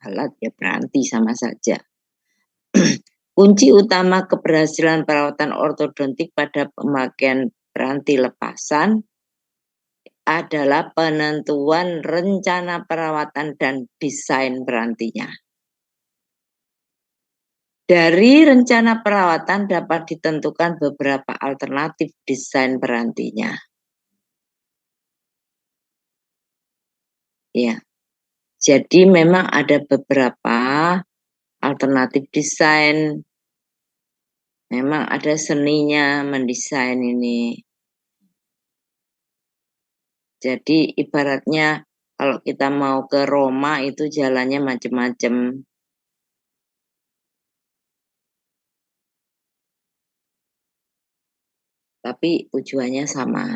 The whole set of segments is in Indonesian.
alat ya peranti sama saja. Kunci utama keberhasilan perawatan ortodontik pada pemakaian peranti lepasan adalah penentuan rencana perawatan dan desain perantinya. Dari rencana perawatan dapat ditentukan beberapa alternatif desain perantinya. Ya, jadi memang ada beberapa alternatif desain. Memang ada seninya mendesain ini. Jadi ibaratnya kalau kita mau ke Roma itu jalannya macam-macam. Tapi tujuannya sama.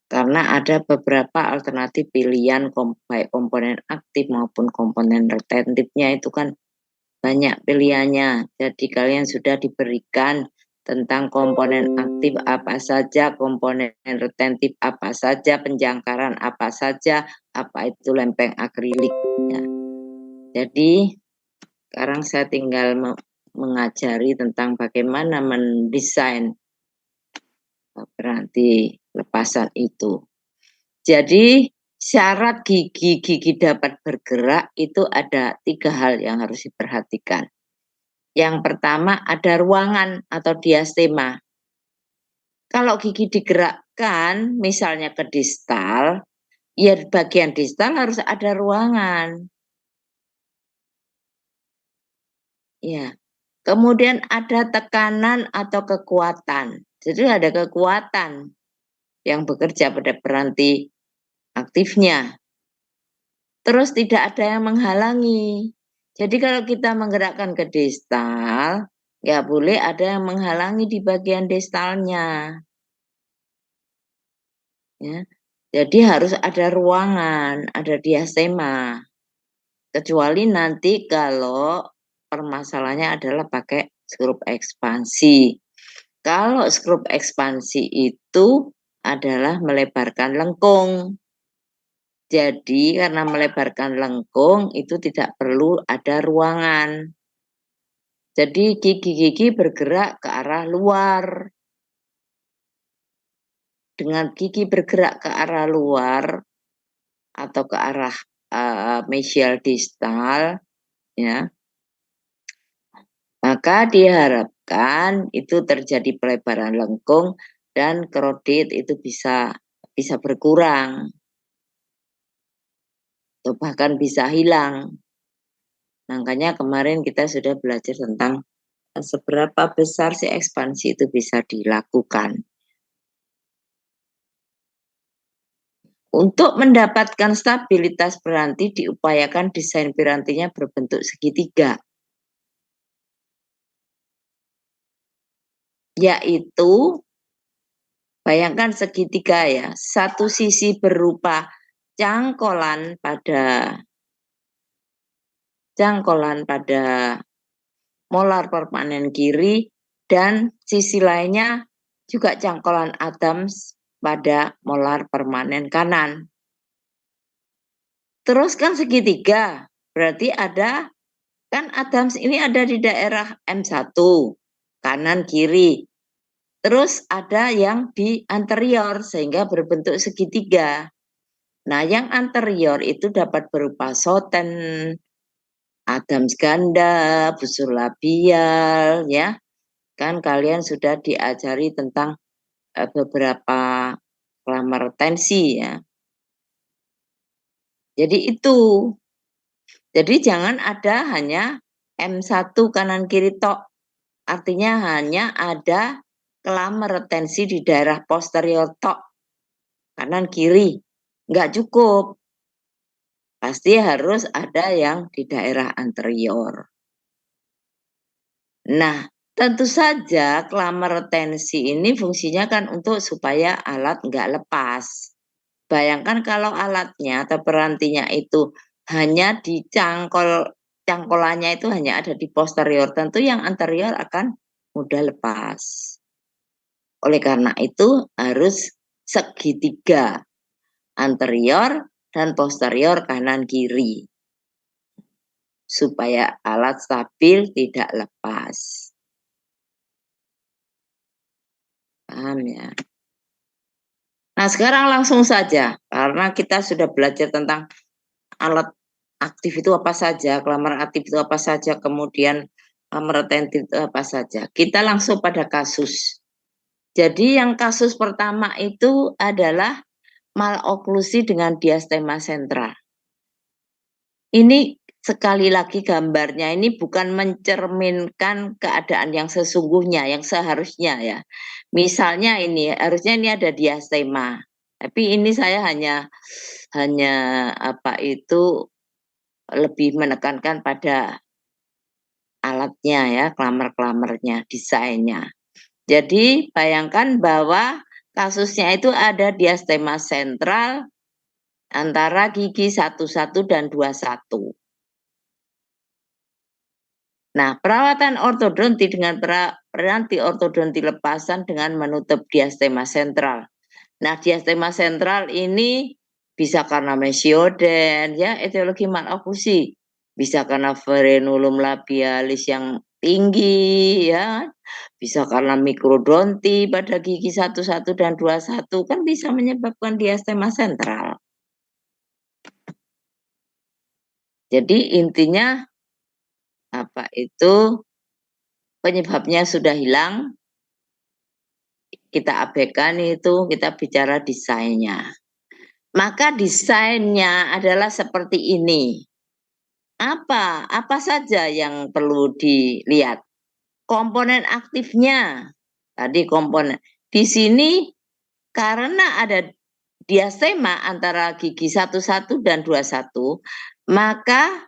Karena ada beberapa alternatif pilihan baik komponen aktif maupun komponen retentifnya itu kan banyak pilihannya. Jadi kalian sudah diberikan tentang komponen aktif apa saja, komponen retentif apa saja, penjangkaran apa saja, apa itu lempeng akrilik. Ya. Jadi sekarang saya tinggal mengajari tentang bagaimana mendesain peranti lepasan itu. Jadi syarat gigi dapat bergerak itu ada 3 hal yang harus diperhatikan. Yang pertama ada ruangan atau diastema. Kalau gigi digerakkan misalnya ke distal, ya bagian distal harus ada ruangan. Ya. Kemudian ada tekanan atau kekuatan. Jadi ada kekuatan yang bekerja pada peranti aktifnya. Terus tidak ada yang menghalangi. Jadi kalau kita menggerakkan ke distal, nggak boleh ada yang menghalangi di bagian distalnya. Ya. Jadi harus ada ruangan, ada diastema. Kecuali nanti kalau permasalahannya adalah pakai skrup ekspansi. Kalau skrup ekspansi itu adalah melebarkan lengkung. Jadi karena melebarkan lengkung itu tidak perlu ada ruangan. Jadi gigi-gigi bergerak ke arah luar. Dengan gigi bergerak ke arah luar atau ke arah mesial distal, ya, maka diharapkan itu terjadi pelebaran lengkung dan krodit itu bisa berkurang atau bahkan bisa hilang. Makanya kemarin kita sudah belajar tentang seberapa besar sih ekspansi itu bisa dilakukan. Untuk mendapatkan stabilitas peranti diupayakan desain pirantinya berbentuk segitiga. Yaitu bayangkan segitiga ya, satu sisi berupa cangkolan pada molar permanen kiri dan sisi lainnya juga cangkolan Adams pada molar permanen kanan. Terus kan segitiga, berarti ada kan Adams ini ada di daerah M1, kanan kiri. Terus ada yang di anterior sehingga berbentuk segitiga. Nah, yang anterior itu dapat berupa soten, Adams ganda, busur labial, ya. Kan kalian sudah diajari tentang beberapa klamar tensi ya. Jadi itu. Jadi jangan ada hanya M1 kanan kiri tok. Artinya hanya ada kelamar retensi di daerah posterior tok. Kanan kiri. Enggak cukup. Pasti harus ada yang di daerah anterior. Nah, tentu saja kelamar retensi ini fungsinya kan untuk supaya alat enggak lepas. Bayangkan kalau alatnya atau perantinya itu hanya cangkolannya itu hanya ada di posterior, tentu yang anterior akan mudah lepas. Oleh karena itu harus segitiga anterior dan posterior kanan kiri. Supaya alat stabil tidak lepas. Paham ya? Nah, sekarang langsung saja, karena kita sudah belajar tentang alat aktif itu apa saja, klamar aktif itu apa saja, kemudian klamar retentif itu apa saja. Kita langsung pada kasus. Jadi yang kasus pertama itu adalah maloklusi dengan diastema sentral. Ini sekali lagi gambarnya ini bukan mencerminkan keadaan yang sesungguhnya, yang seharusnya ya. Misalnya ini, harusnya ini ada diastema. Tapi ini saya hanya apa itu lebih menekankan pada alatnya ya, klamar-klamarnya, desainnya. Jadi bayangkan bahwa kasusnya itu ada diastema sentral antara gigi 11 dan 21. Nah, perawatan ortodonti dengan peranti ortodonti lepasan dengan menutup diastema sentral. Nah, diastema sentral ini bisa karena mesioden, ya, etiologi maloklusi. Bisa karena frenulum labialis yang tinggi, ya. Bisa karena mikrodonti pada gigi 11 dan 21, kan bisa menyebabkan diastema sentral. Jadi intinya apa itu penyebabnya sudah hilang, kita abaikan itu, kita bicara desainnya. Maka desainnya adalah seperti ini. Apa saja yang perlu dilihat? Komponen aktifnya. Tadi komponen. Di sini karena ada diastema antara gigi 11 dan 21, maka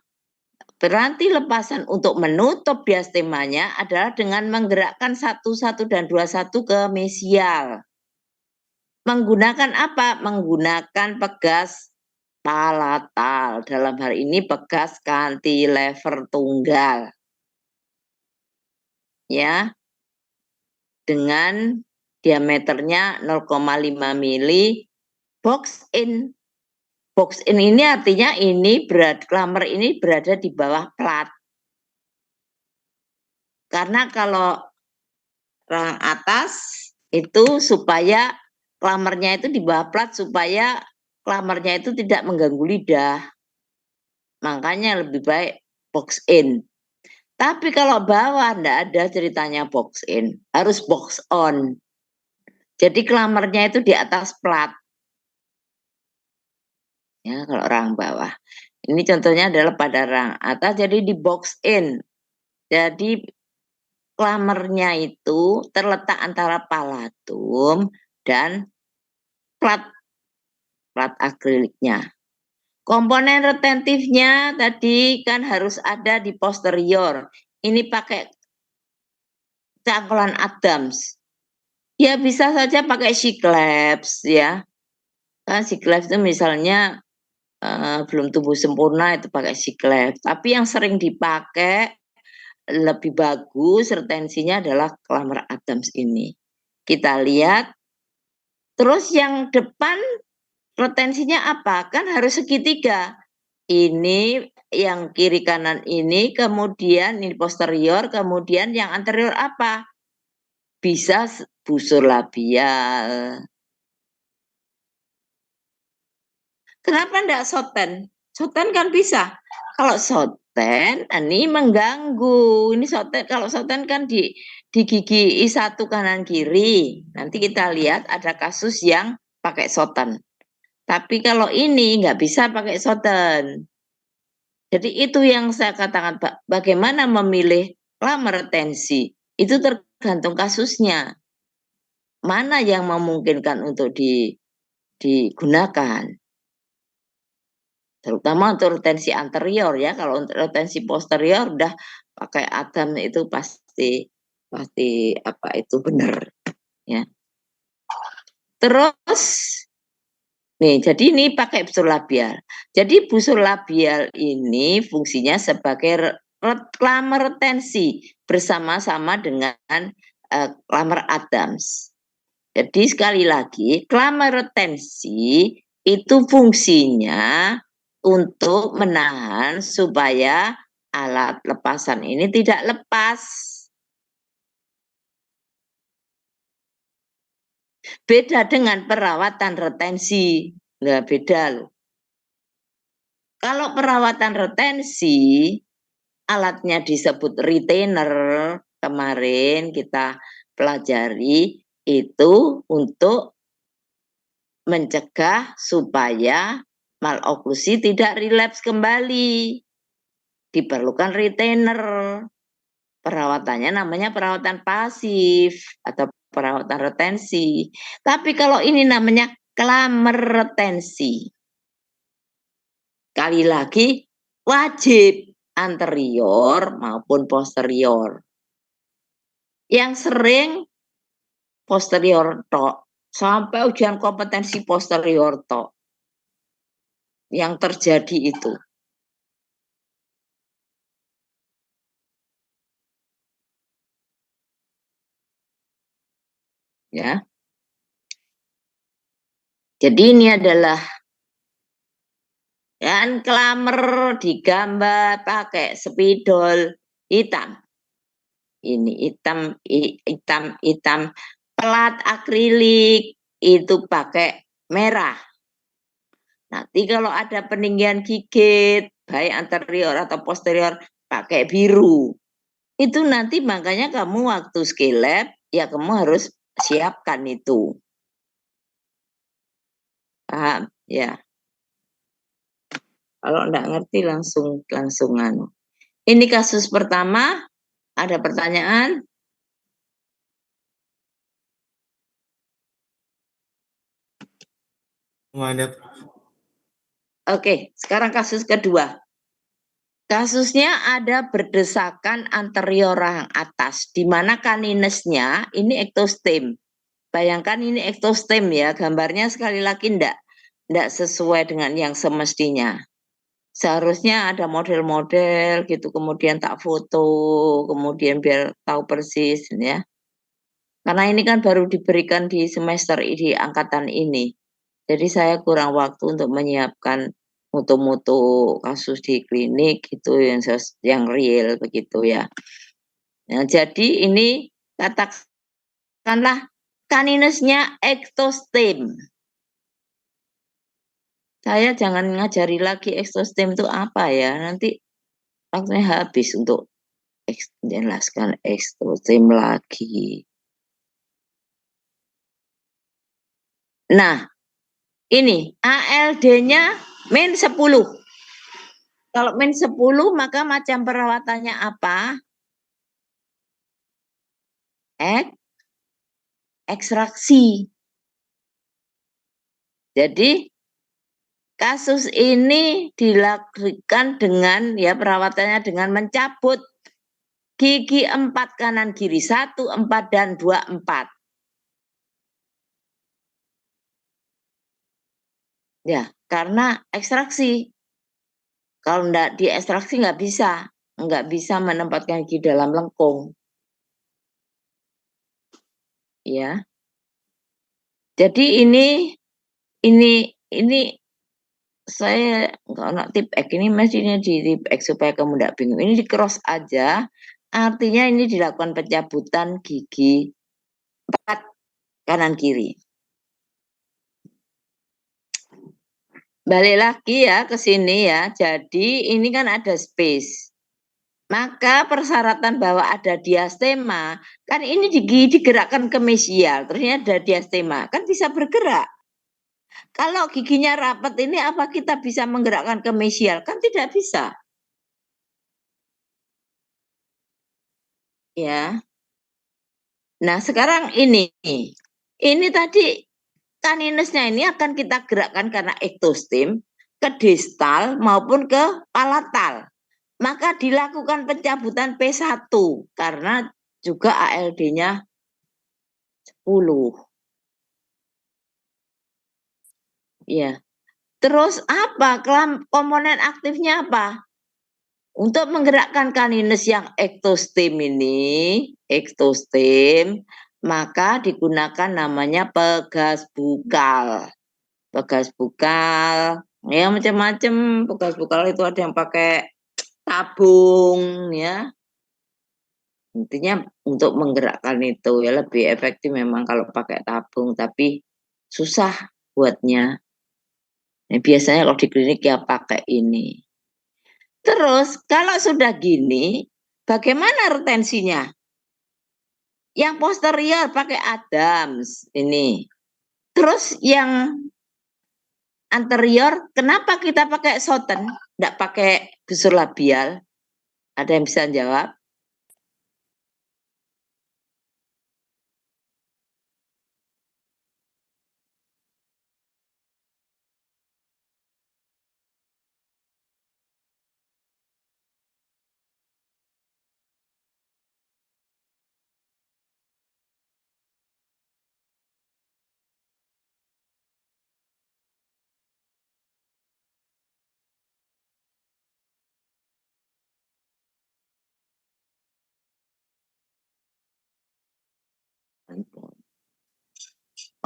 peranti lepasan untuk menutup diastemanya adalah dengan menggerakkan 11 dan 21 ke mesial. Menggunakan apa? Menggunakan pegas palatal. Dalam hal ini pegas cantilever tunggal. Ya. Dengan diameternya 0,5 mili box in. Box in ini artinya ini klamar ini berada di bawah plat. Karena kalau rang atas itu supaya klamarnya itu di bawah plat supaya klamarnya itu tidak mengganggu lidah. Makanya lebih baik box in. Tapi kalau bawah enggak ada ceritanya box in, harus box on. Jadi klamarnya itu di atas plat. Ya, kalau rang bawah. Ini contohnya adalah pada rang atas, jadi di box in. Jadi klamarnya itu terletak antara palatum dan plat akriliknya. Komponen retentifnya tadi kan harus ada di posterior. Ini pakai cangkulan Adams. Ya bisa saja pakai Cyclops ya. Kan Cyclops itu misalnya belum tumbuh sempurna itu pakai Cyclops. Tapi yang sering dipakai lebih bagus retensinya adalah klamar Adams ini. Kita lihat. Terus yang depan retensinya apa? Kan harus segitiga. Ini yang kiri kanan ini, kemudian ini posterior, kemudian yang anterior apa? Bisa busur labial. Kenapa enggak soten? Soten kan bisa. Kalau soten ini mengganggu. Ini soten, kalau soten kan di gigi I1 kanan kiri. Nanti kita lihat ada kasus yang pakai soten. Tapi kalau ini nggak bisa pakai soten. Jadi itu yang saya katakan, Pak, bagaimana memilih klamar retensi, itu tergantung kasusnya. Mana yang memungkinkan untuk digunakan. Terutama untuk retensi anterior ya, kalau untuk retensi posterior udah pakai Adam itu pasti apa itu benar ya. Terus nih, jadi ini pakai busur labial. Jadi busur labial ini fungsinya sebagai klamar retensi bersama-sama dengan klamar Adams. Jadi sekali lagi, klamar retensi itu fungsinya untuk menahan supaya alat lepasan ini tidak lepas. Beda dengan perawatan retensi. Nah, beda loh. Kalau perawatan retensi, alatnya disebut retainer, kemarin kita pelajari itu untuk mencegah supaya maloklusi tidak relapse kembali. Diperlukan retainer. Perawatannya namanya perawatan pasif atau perawatan retensi. Tapi kalau ini namanya klamer retensi. Sekali lagi, wajib anterior maupun posterior. Yang sering posterior tok, sampai ujian kompetensi posterior tok. Yang terjadi itu. Ya. Jadi ini adalah dan klamer digambar pakai spidol hitam. Ini hitam. Pelat akrilik itu pakai merah. Nanti kalau ada peninggian gigit, baik anterior atau posterior, pakai biru. Itu nanti makanya kamu waktu skill lab, ya kamu harus siapkan itu. Paham? Ya. Kalau enggak ngerti langsung anu. Ini kasus pertama, ada pertanyaan? Ada. Oke, sekarang kasus kedua. Kasusnya ada berdesakan anterior rahang atas, di mana kaninesnya ini ektostem. Bayangkan ini ektostem ya, gambarnya sekali lagi enggak sesuai dengan yang semestinya. Seharusnya ada model-model gitu, kemudian tak foto, kemudian biar tahu persis ya. Karena ini kan baru diberikan di semester di angkatan ini. Jadi saya kurang waktu untuk menyiapkan mutu-mutu kasus di klinik itu yang real begitu ya. Nah, jadi ini katakanlah kaninesnya ektostem. Saya jangan ngajari lagi ektostem itu apa ya, nanti waktunya habis untuk menjelaskan ektostem lagi. Nah, ini ALD-nya min 10. Kalau min 10 maka macam perawatannya apa? Ekstraksi. Jadi kasus ini dilakukan dengan ya perawatannya dengan mencabut gigi 4 kanan kiri 1, 4 dan 2, 4. Ya, karena ekstraksi. Kalau enggak diekstraksi nggak bisa menempatkan gigi dalam lengkung. Ya. Jadi ini saya nggak nak tip X ini mestinya di tip X supaya kamu nggak bingung. Ini di cross aja, artinya ini dilakukan pencabutan gigi 4 kanan kiri. Balik lagi ya ke sini ya. Jadi ini kan ada space. Maka persyaratan bahwa ada diastema, kan ini digerakkan ke mesial, terusnya ada diastema, kan bisa bergerak. Kalau giginya rapat ini apa kita bisa menggerakkan ke mesial? Kan tidak bisa. Ya. Nah, sekarang ini tadi kaninesnya ini akan kita gerakkan karena ektostem ke distal maupun ke palatal. Maka dilakukan pencabutan P1 karena juga ALD-nya 10. Ya. Terus apa? Komponen aktifnya apa? Untuk menggerakkan kanines yang ektostem ini, maka digunakan namanya pegas bukal. bekas bukal, ya macam-macam. Bekas bukal itu ada yang pakai tabung ya. Intinya untuk menggerakkan itu ya lebih efektif memang kalau pakai tabung, tapi susah buatnya. Nah, biasanya kalau di klinik ya pakai ini. Terus kalau sudah gini, bagaimana retensinya? Yang posterior pakai Adams ini. Terus yang anterior, kenapa kita pakai Soten? Tidak pakai busur labial? Ada yang bisa jawab?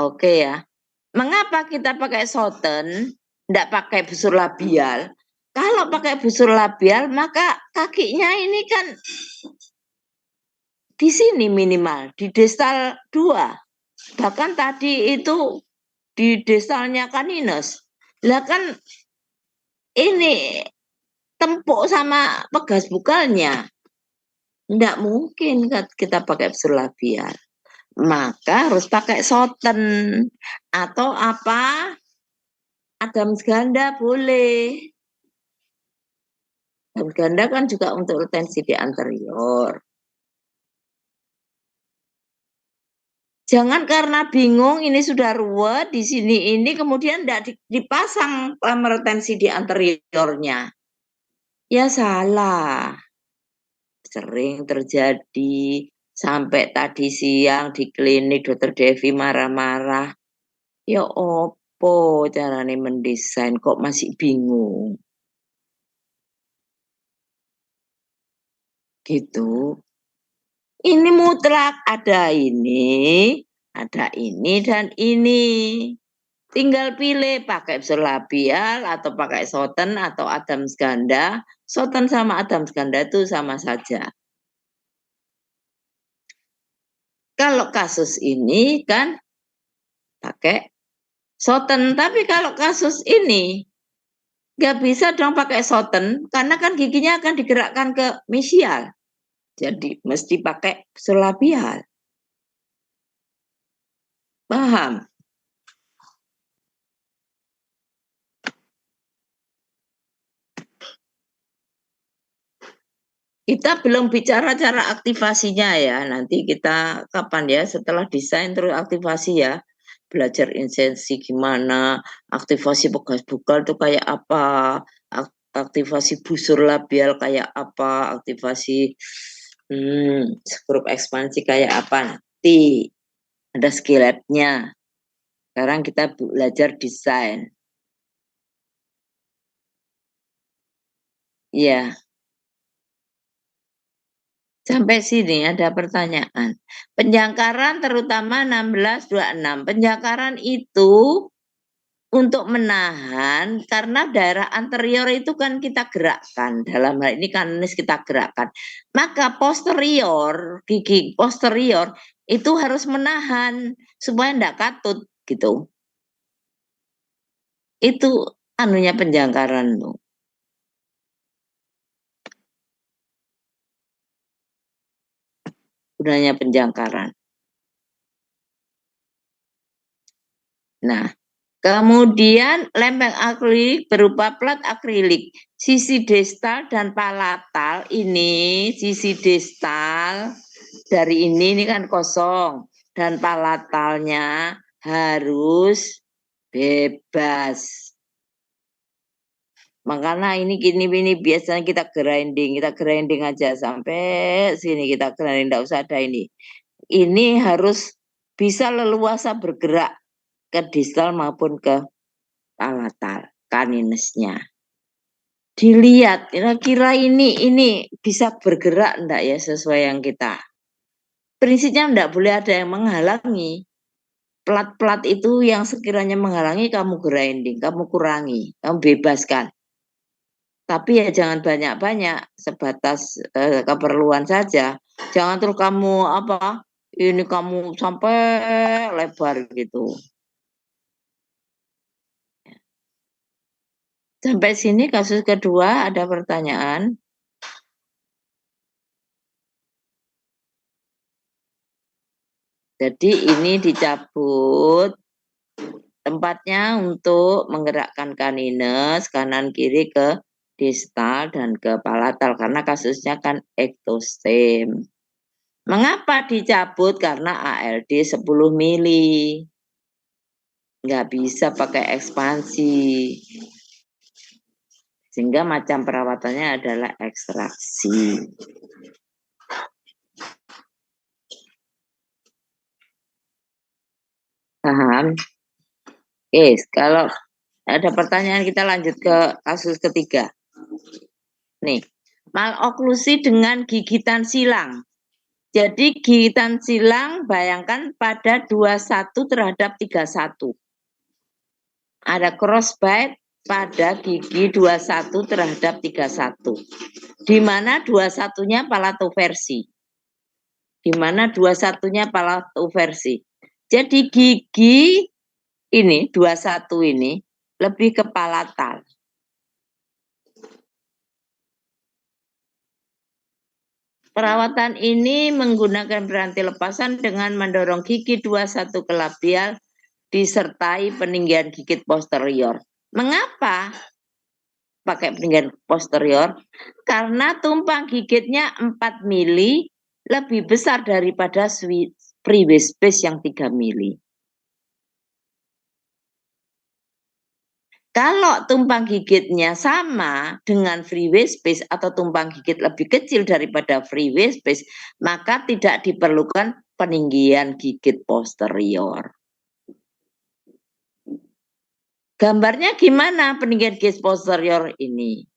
Oke ya. Mengapa kita pakai Soten, tidak pakai busur labial? Kalau pakai busur labial, maka kakinya ini kan di sini minimal, di distal 2. Bahkan tadi itu di distalnya caninus. Lah kan ini tempuk sama pegas bukalnya. Tidak mungkin kita pakai busur labial. Maka harus pakai Soten. Atau apa? Adams ganda boleh. Adams ganda kan juga untuk retensi di anterior. Jangan karena bingung ini sudah ruwet di sini ini kemudian tidak dipasang retensi di anteriornya. Ya salah. Sering terjadi sampai tadi siang di klinik Dokter Devi marah-marah. Ya opo caranya mendesain kok masih bingung. Gitu. Ini mutlak ada ini, dan ini. Tinggal pilih pakai busur labial atau pakai Soten atau Adams ganda. Soten sama Adams ganda itu sama saja. Kalau kasus ini kan pakai Soten, tapi kalau kasus ini nggak bisa dong pakai Soten karena kan giginya akan digerakkan ke mesial. Jadi mesti pakai busur labial. Paham? Kita belum bicara cara aktivasinya ya. Nanti kita kapan ya setelah desain terus aktivasi ya. Belajar insensi gimana, aktivasi bekas bukal itu kayak apa, aktivasi busur labial kayak apa, aktivasi skrup ekspansi kayak apa. Nanti ada skeletnya. Sekarang kita belajar desain. Ya. Sampai sini ada pertanyaan. Penjangkaran terutama 1626. Penjangkaran itu untuk menahan karena daerah anterior itu kan kita gerakkan. Dalam hal ini kanis kita gerakkan. Maka posterior, gigi posterior itu harus menahan supaya tidak katut gitu. Itu anunya penjangkaran tuh. Gunanya penjangkaran. Nah, kemudian lempeng akrilik berupa plat akrilik. Sisi distal dan palatal ini, sisi distal dari ini kan kosong. Dan palatalnya harus bebas. Makanya ini biasanya kita grinding aja sampai sini kita grinding, enggak usah ada ini. Ini harus bisa leluasa bergerak ke distal maupun ke palatal kaninesnya. Dilihat kira-kira ini bisa bergerak enggak ya sesuai yang kita. Prinsipnya enggak boleh ada yang menghalangi. Plat-plat itu yang sekiranya menghalangi kamu grinding, kamu kurangi, kamu bebaskan. Tapi ya jangan banyak-banyak, sebatas keperluan saja. Jangan terus kamu ini kamu sampai lebar gitu. Sampai sini kasus kedua, ada pertanyaan? Jadi ini dicabut tempatnya untuk menggerakkan canines kanan kiri ke distal dan ke palatal karena kasusnya kan ektostem. Mengapa dicabut? Karena ALD 10 mili. Nggak bisa pakai ekspansi. Sehingga macam perawatannya adalah ekstraksi. Paham? Oke, kalau ada pertanyaan kita lanjut ke kasus ketiga. Nih, maloklusi dengan gigitan silang. Jadi gigitan silang bayangkan pada 21 terhadap 31. Ada crossbite pada gigi 21 terhadap 31. Di mana 21-nya palatoversi. Di mana 21-nya palatoversi. Jadi gigi ini 21 ini lebih ke palatal. Perawatan ini menggunakan peranti lepasan dengan mendorong gigi 21 ke labial disertai peninggian gigit posterior. Mengapa pakai peninggian posterior? Karena tumpang gigitnya 4 mili lebih besar daripada freeway space yang 3 mili. Kalau tumpang gigitnya sama dengan freeway space atau tumpang gigit lebih kecil daripada freeway space, maka tidak diperlukan peninggian gigit posterior. Gambarnya gimana peninggian gigit posterior ini?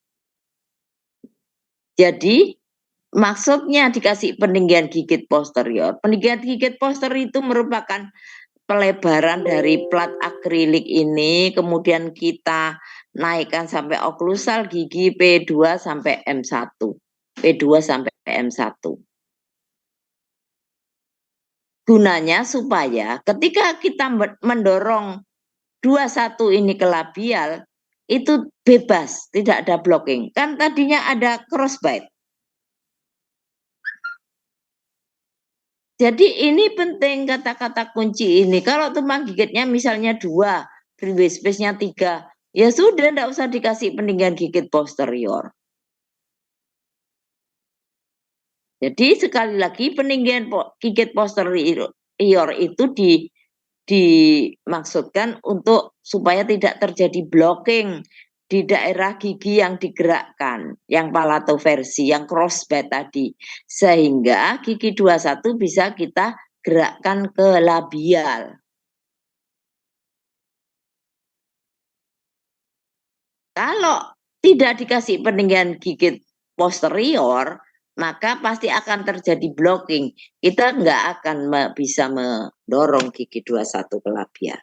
Jadi maksudnya dikasih peninggian gigit posterior. Peninggian gigit posterior itu merupakan pelebaran dari plat akrilik ini, kemudian kita naikkan sampai oklusal gigi P2 sampai M1. P2 sampai M1. Gunanya supaya ketika kita mendorong 21 ini ke labial, itu bebas, tidak ada blocking. Kan tadinya ada crossbite. Jadi ini penting kata-kata kunci ini. Kalau tumpang gigitnya misalnya 2, freeway space-nya 3, ya sudah tidak usah dikasih peninggian gigit posterior. Jadi sekali lagi peninggian gigit posterior itu dimaksudkan untuk supaya tidak terjadi blocking di daerah gigi yang digerakkan, yang palatoversi, yang crossbite tadi. Sehingga gigi 21 bisa kita gerakkan ke labial. Kalau tidak dikasih peninggian gigit posterior, maka pasti akan terjadi blocking. Kita nggak akan bisa mendorong gigi 21 ke labial.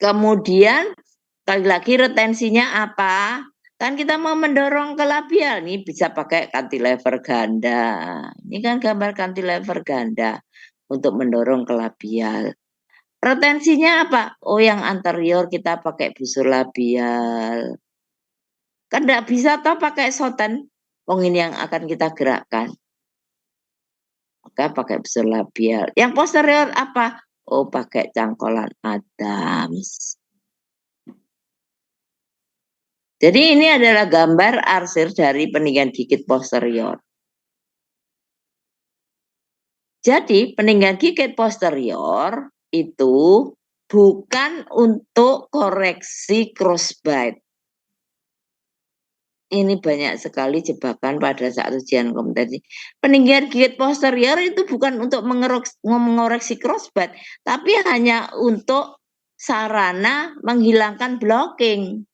Kemudian, sekali lagi retensinya apa? Kan kita mau mendorong ke labial, nih bisa pakai cantilever ganda. Ini kan gambar cantilever ganda untuk mendorong ke labial. Retensinya apa? Oh, yang anterior kita pakai busur labial. Kan enggak bisa toh pakai soten. Wong ini yang akan kita gerakkan. Maka pakai busur labial. Yang posterior apa? Oh, pakai cangkolan Adams. Jadi ini adalah gambar arsir dari peninggian gigit posterior. Jadi peninggian gigit posterior itu bukan untuk koreksi crossbite. Ini banyak sekali jebakan pada saat ujian kompetensi. Peninggian gigit posterior itu bukan untuk mengoreksi crossbite, tapi hanya untuk sarana menghilangkan blocking.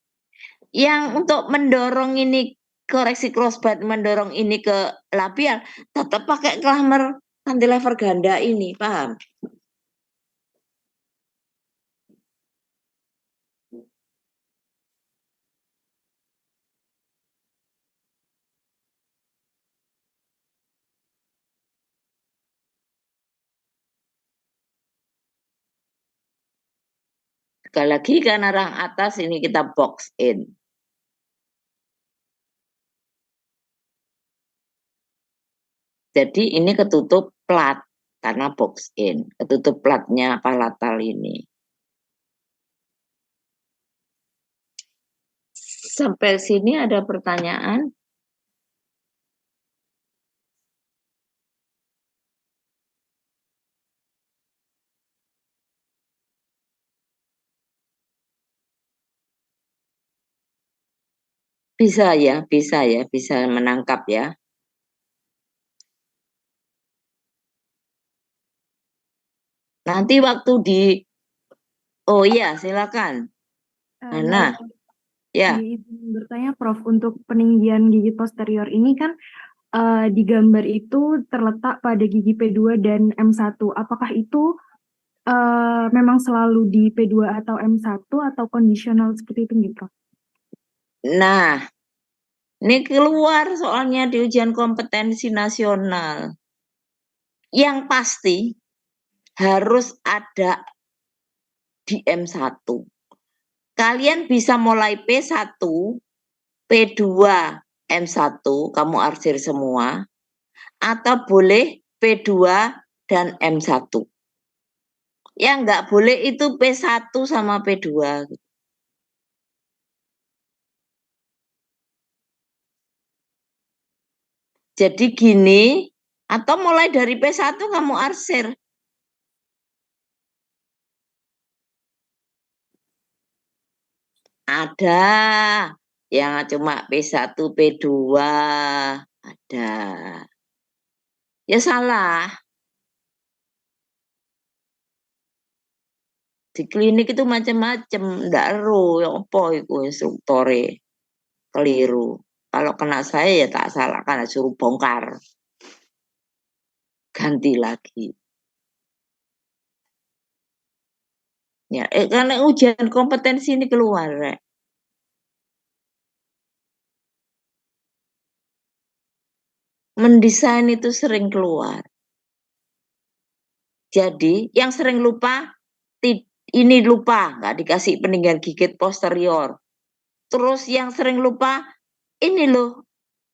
Yang untuk mendorong ini koreksi crossbite mendorong ini ke labial, tetap pakai Kramer cantilever ganda ini, paham? Sekali lagi karena rang atas ini kita box in. Jadi ini ketutup plat karena box in, ketutup platnya palatal ini. Sampai sini ada pertanyaan? Bisa ya, bisa menangkap ya. Nanti waktu di, oh iya silakan. Nah, ya. Bertanya Prof, untuk peninggian gigi posterior ini kan di gambar itu terletak pada gigi P2 dan M1. Apakah itu memang selalu di P2 atau M1 atau kondisional seperti itu nih Prof? Nah, ini keluar soalnya di ujian kompetensi nasional. Yang pasti harus ada di M1. Kalian bisa mulai P1, P2, M1, kamu arsir semua, atau boleh P2 dan M1. Yang nggak boleh itu P1 sama P2. Jadi gini, atau mulai dari P1 kamu arsir. Ada yang cuma P1, P2. Ada. Ya salah. Di klinik itu macam-macam. Ndak ero, ya apa itu instruktore. Keliru. Kalau kena saya ya tak salah karena suruh bongkar. Ganti lagi. Ya, karena ujian kompetensi ini keluar, Rek. Mendesain itu sering keluar. Jadi, yang sering lupa, ini lupa, nggak dikasih peninggian gigit posterior. Terus yang sering lupa, ini loh,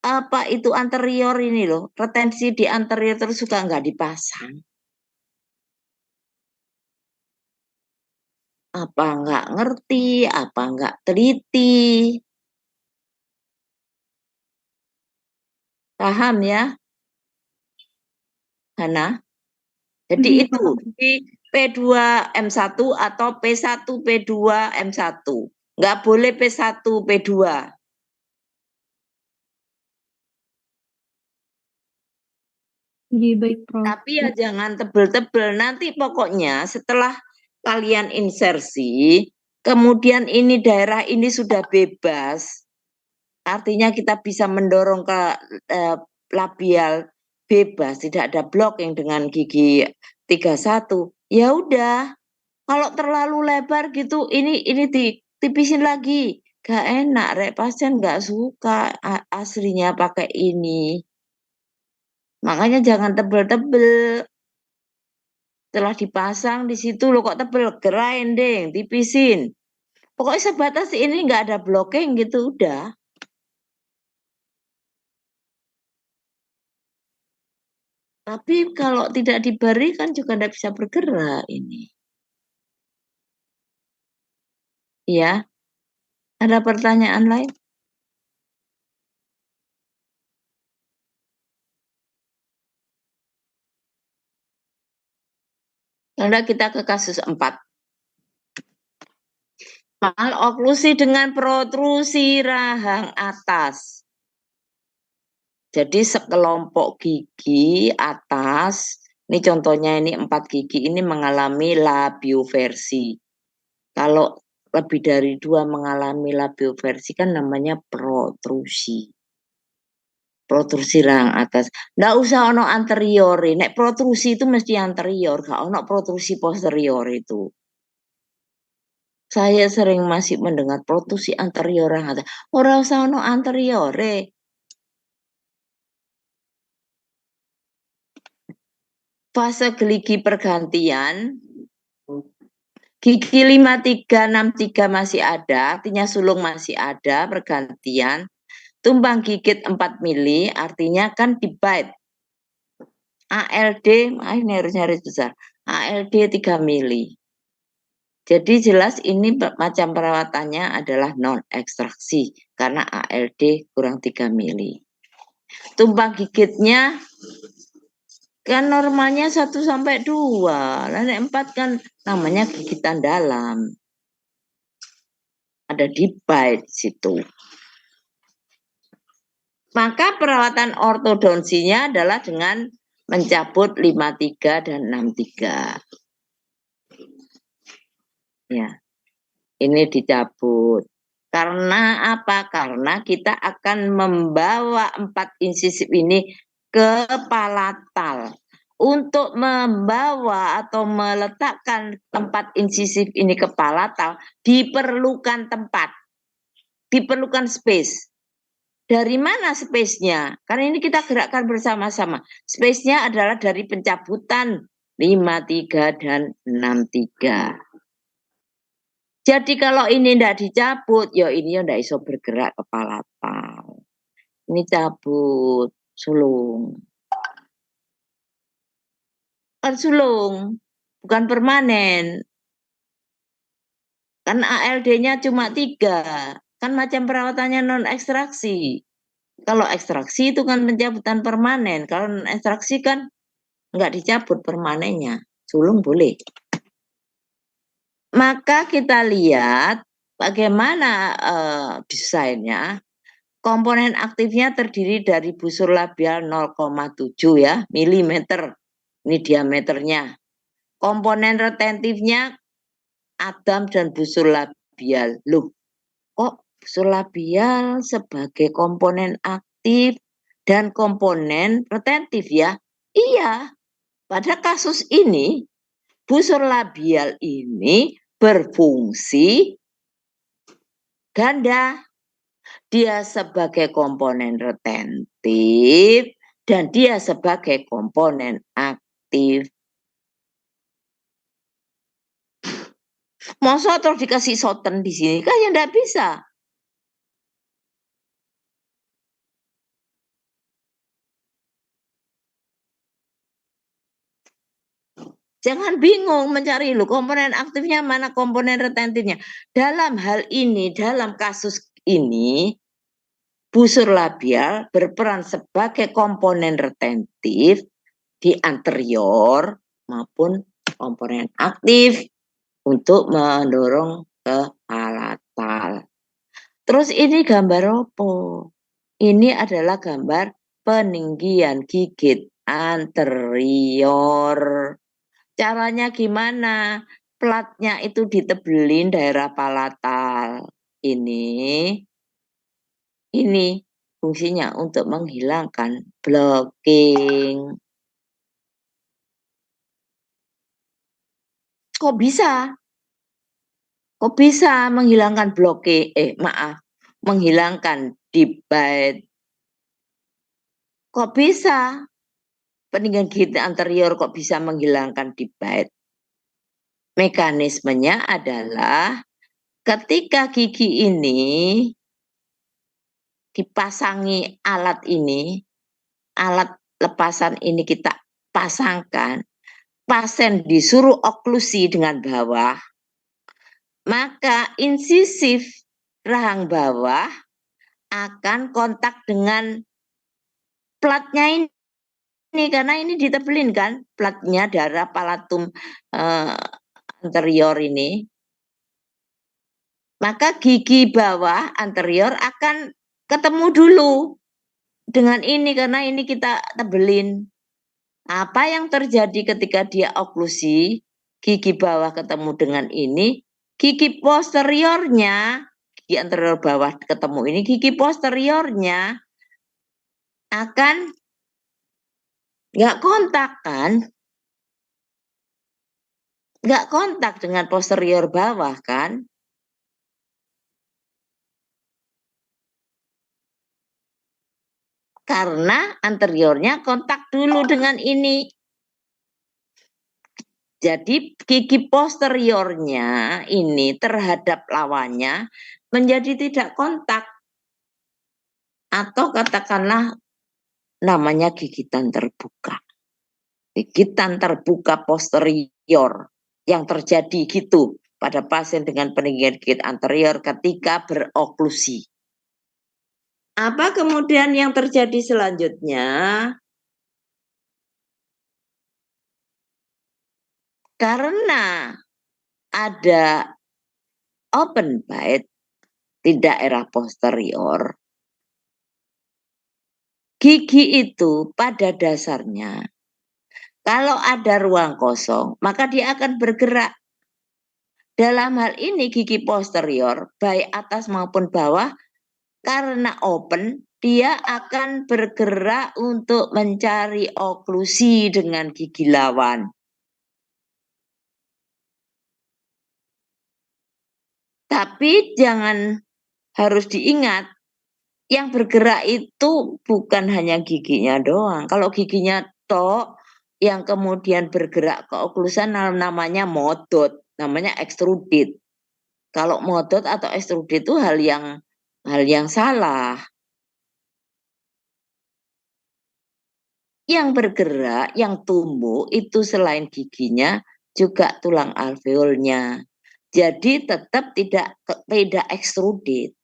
apa itu anterior ini loh, retensi di anterior terus juga nggak dipasang. Apa nggak ngerti, apa nggak teliti. Paham ya, Hana? Jadi itu di P2 M1 atau P1 P2 M1. Nggak boleh P1 P2. Iya, baik Prof. Tapi ya jangan tebel-tebel. Nanti pokoknya setelah kalian insersi, kemudian ini daerah ini sudah bebas, artinya kita bisa mendorong ke labial bebas, tidak ada blocking dengan gigi 31. Ya udah, kalau terlalu lebar gitu, ini ditipisin lagi. Gak enak, Rek. Pasien gak suka aslinya pakai ini. Makanya jangan tebel-tebel. Setelah dipasang di situ lo kok tebel, grinding, tipisin. Pokoknya sebatas ini nggak ada blocking gitu udah. Tapi kalau tidak diberi kan juga tidak bisa bergerak ini. Ya, ada pertanyaan lain? Kalau kita ke kasus 4. Maloklusi dengan protrusi rahang atas. Jadi sekelompok gigi atas, ini contohnya ini 4 gigi ini mengalami labioversi. Kalau lebih dari 2 mengalami labioversi kan namanya protrusi. protrusi rahang atas. Nggak usah ono anterior. Nek protrusi itu mesti anterior, gak ono protrusi posterior itu. Saya sering masih mendengar protrusi anterior rahang atas. Ora usah ono anterior. Fase geligi pergantian, gigi 5, 3, 6, 3 masih ada, artinya sulung masih ada, pergantian. Tumbang gigit 4 mili, artinya kan divide. ALD, ini harusnya garis besar. ALD 3 mili. Jadi jelas ini macam perawatannya adalah non-ekstraksi, karena ALD kurang 3 mili. Tumbang gigitnya kan normalnya 1 sampai 2. Lalu 4 kan namanya gigitan dalam. Ada divide situ. Maka perawatan ortodonsinya adalah dengan mencabut 53 dan 63. Ya. Ini dicabut. Karena apa? Karena kita akan membawa 4 insisif ini ke palatal. Untuk membawa atau meletakkan 4 insisif ini ke palatal diperlukan tempat. Diperlukan space. Dari mana space-nya? Karena ini kita gerakkan bersama-sama. Space-nya adalah dari pencabutan 53 dan 63. Jadi kalau ini tidak dicabut, ya ini ya tidak bisa bergerak ke palatal. Ini cabut, sulung. Kan sulung, bukan permanen. Kan ALD-nya cuma 3. Kan macam perawatannya non-ekstraksi. Kalau ekstraksi itu kan pencabutan permanen. Kalau non-ekstraksi kan nggak dicabut permanennya. Sulung boleh. Maka kita lihat bagaimana desainnya. Komponen aktifnya terdiri dari busur labial 0,7 ya, milimeter. Ini diameternya. Komponen retentifnya Adam dan busur labial. Loh, kok busur labial sebagai komponen aktif dan komponen retentif ya? Iya, pada kasus ini busur labial ini berfungsi ganda. Dia sebagai komponen retentif dan dia sebagai komponen aktif. Masa terus dikasih soten di sini kan ya enggak bisa. Jangan bingung mencari lu komponen aktifnya mana komponen retentifnya. Dalam hal ini, dalam kasus ini, busur labial berperan sebagai komponen retentif di anterior maupun komponen aktif untuk mendorong ke palatal. Terus ini gambar apa? Ini adalah gambar peninggian gigit anterior. Caranya gimana? Platnya itu ditebelin daerah palatal. Ini fungsinya untuk menghilangkan blocking. Kok bisa? Kok bisa menghilangkan menghilangkan divide? Kok bisa? Peninggian gigit anterior kok bisa menghilangkan divide? Mekanismenya adalah ketika gigi ini dipasangi alat ini, alat lepasan ini kita pasangkan, pasien disuruh oklusi dengan bawah, maka insisif rahang bawah akan kontak dengan platnya ini karena ini ditebelin kan platnya darah palatum anterior ini. Maka gigi bawah anterior akan ketemu dulu dengan ini karena ini kita tebelin. Apa yang terjadi ketika dia oklusi, gigi bawah ketemu dengan ini, gigi posteriornya, gigi anterior bawah ketemu ini, gigi posteriornya akan nggak kontak kan? Nggak kontak dengan posterior bawah kan? Karena anteriornya kontak dulu dengan ini. Jadi gigi posteriornya ini terhadap lawannya menjadi tidak kontak. Atau katakanlah namanya gigitan terbuka. Gigitan terbuka posterior yang terjadi gitu pada pasien dengan peninggian gigit anterior ketika beroklusi. Apa kemudian yang terjadi selanjutnya? Karena ada open bite di daerah posterior, gigi itu pada dasarnya kalau ada ruang kosong, maka dia akan bergerak. Dalam hal ini gigi posterior, baik atas maupun bawah, karena open, dia akan bergerak untuk mencari oklusi dengan gigi lawan. Tapi jangan harus diingat, yang bergerak itu bukan hanya giginya doang. Kalau giginya tok, yang kemudian bergerak ke oklusan namanya modot, namanya extruded. Kalau modot atau extruded itu hal yang salah. Yang bergerak, yang tumbuh itu selain giginya juga tulang alveolnya. Jadi tetap tidak extruded.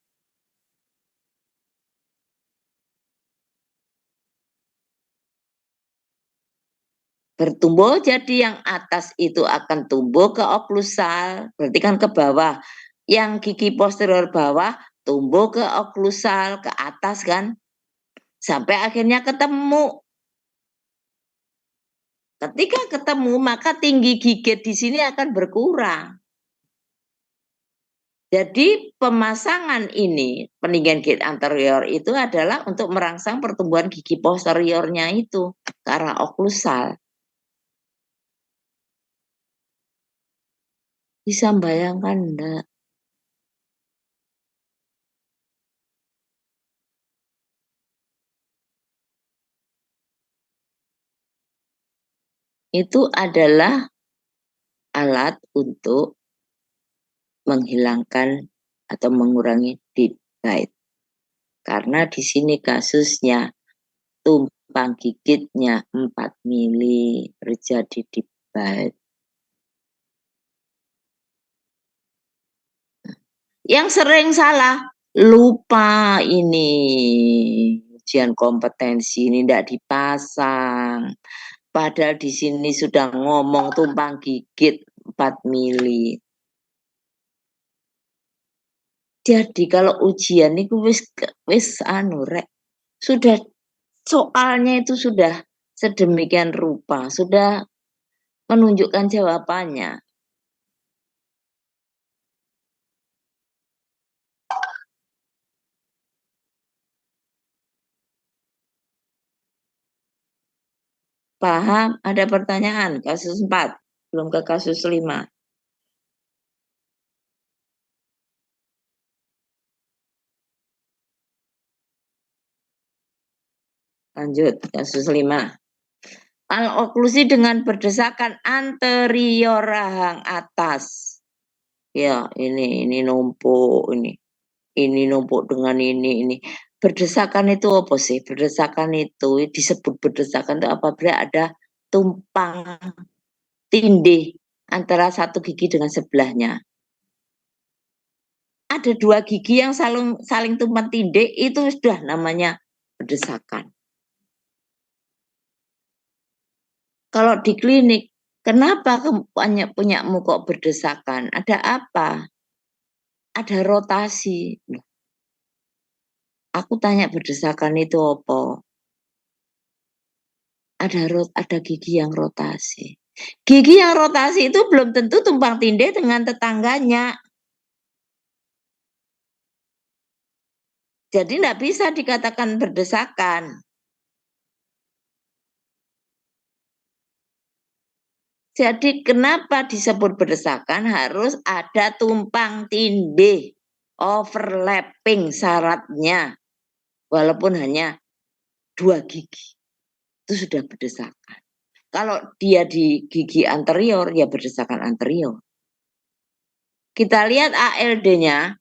Bertumbuh jadi yang atas itu akan tumbuh ke oklusal, berarti kan ke bawah. Yang gigi posterior bawah tumbuh ke oklusal, ke atas kan. Sampai akhirnya ketemu. Ketika ketemu maka tinggi gigit di sini akan berkurang. Jadi pemasangan ini, peninggian gigit anterior itu adalah untuk merangsang pertumbuhan gigi posteriornya itu ke arah oklusal. Bisa bayangkan enggak? Itu adalah alat untuk menghilangkan atau mengurangi deep bite. Karena di sini kasusnya tumpang gigitnya 4 mili terjadi deep bite. Yang sering salah, lupa ini ujian kompetensi ini tidak dipasang. Padahal di sini sudah ngomong tumpang gigit 4 mili. Jadi kalau ujian itu wis anu rek, sudah soalnya itu sudah sedemikian rupa, sudah menunjukkan jawabannya. Paham? Ada pertanyaan? Kasus 4, belum ke kasus 5. Lanjut, kasus 5. Maloklusi dengan berdesakan anterior rahang atas. Ya, ini numpuk ini. Ini numpuk dengan ini. Berdesakan itu apa sih? Berdesakan itu disebut berdesakan itu apabila ada tumpang tindih antara satu gigi dengan sebelahnya. Ada 2 gigi yang saling tumpang tindih, itu sudah namanya berdesakan. Kalau di klinik, kenapa punyamu kok berdesakan? Ada apa? Ada rotasi. Aku tanya berdesakan itu apa? Ada gigi yang rotasi. Gigi yang rotasi itu belum tentu tumpang tindih dengan tetangganya. Jadi tidak bisa dikatakan berdesakan. Jadi kenapa disebut berdesakan? Harus ada tumpang tindih, overlapping syaratnya. Walaupun hanya 2 gigi, itu sudah berdesakan. Kalau dia di gigi anterior, ya berdesakan anterior. Kita lihat ALD-nya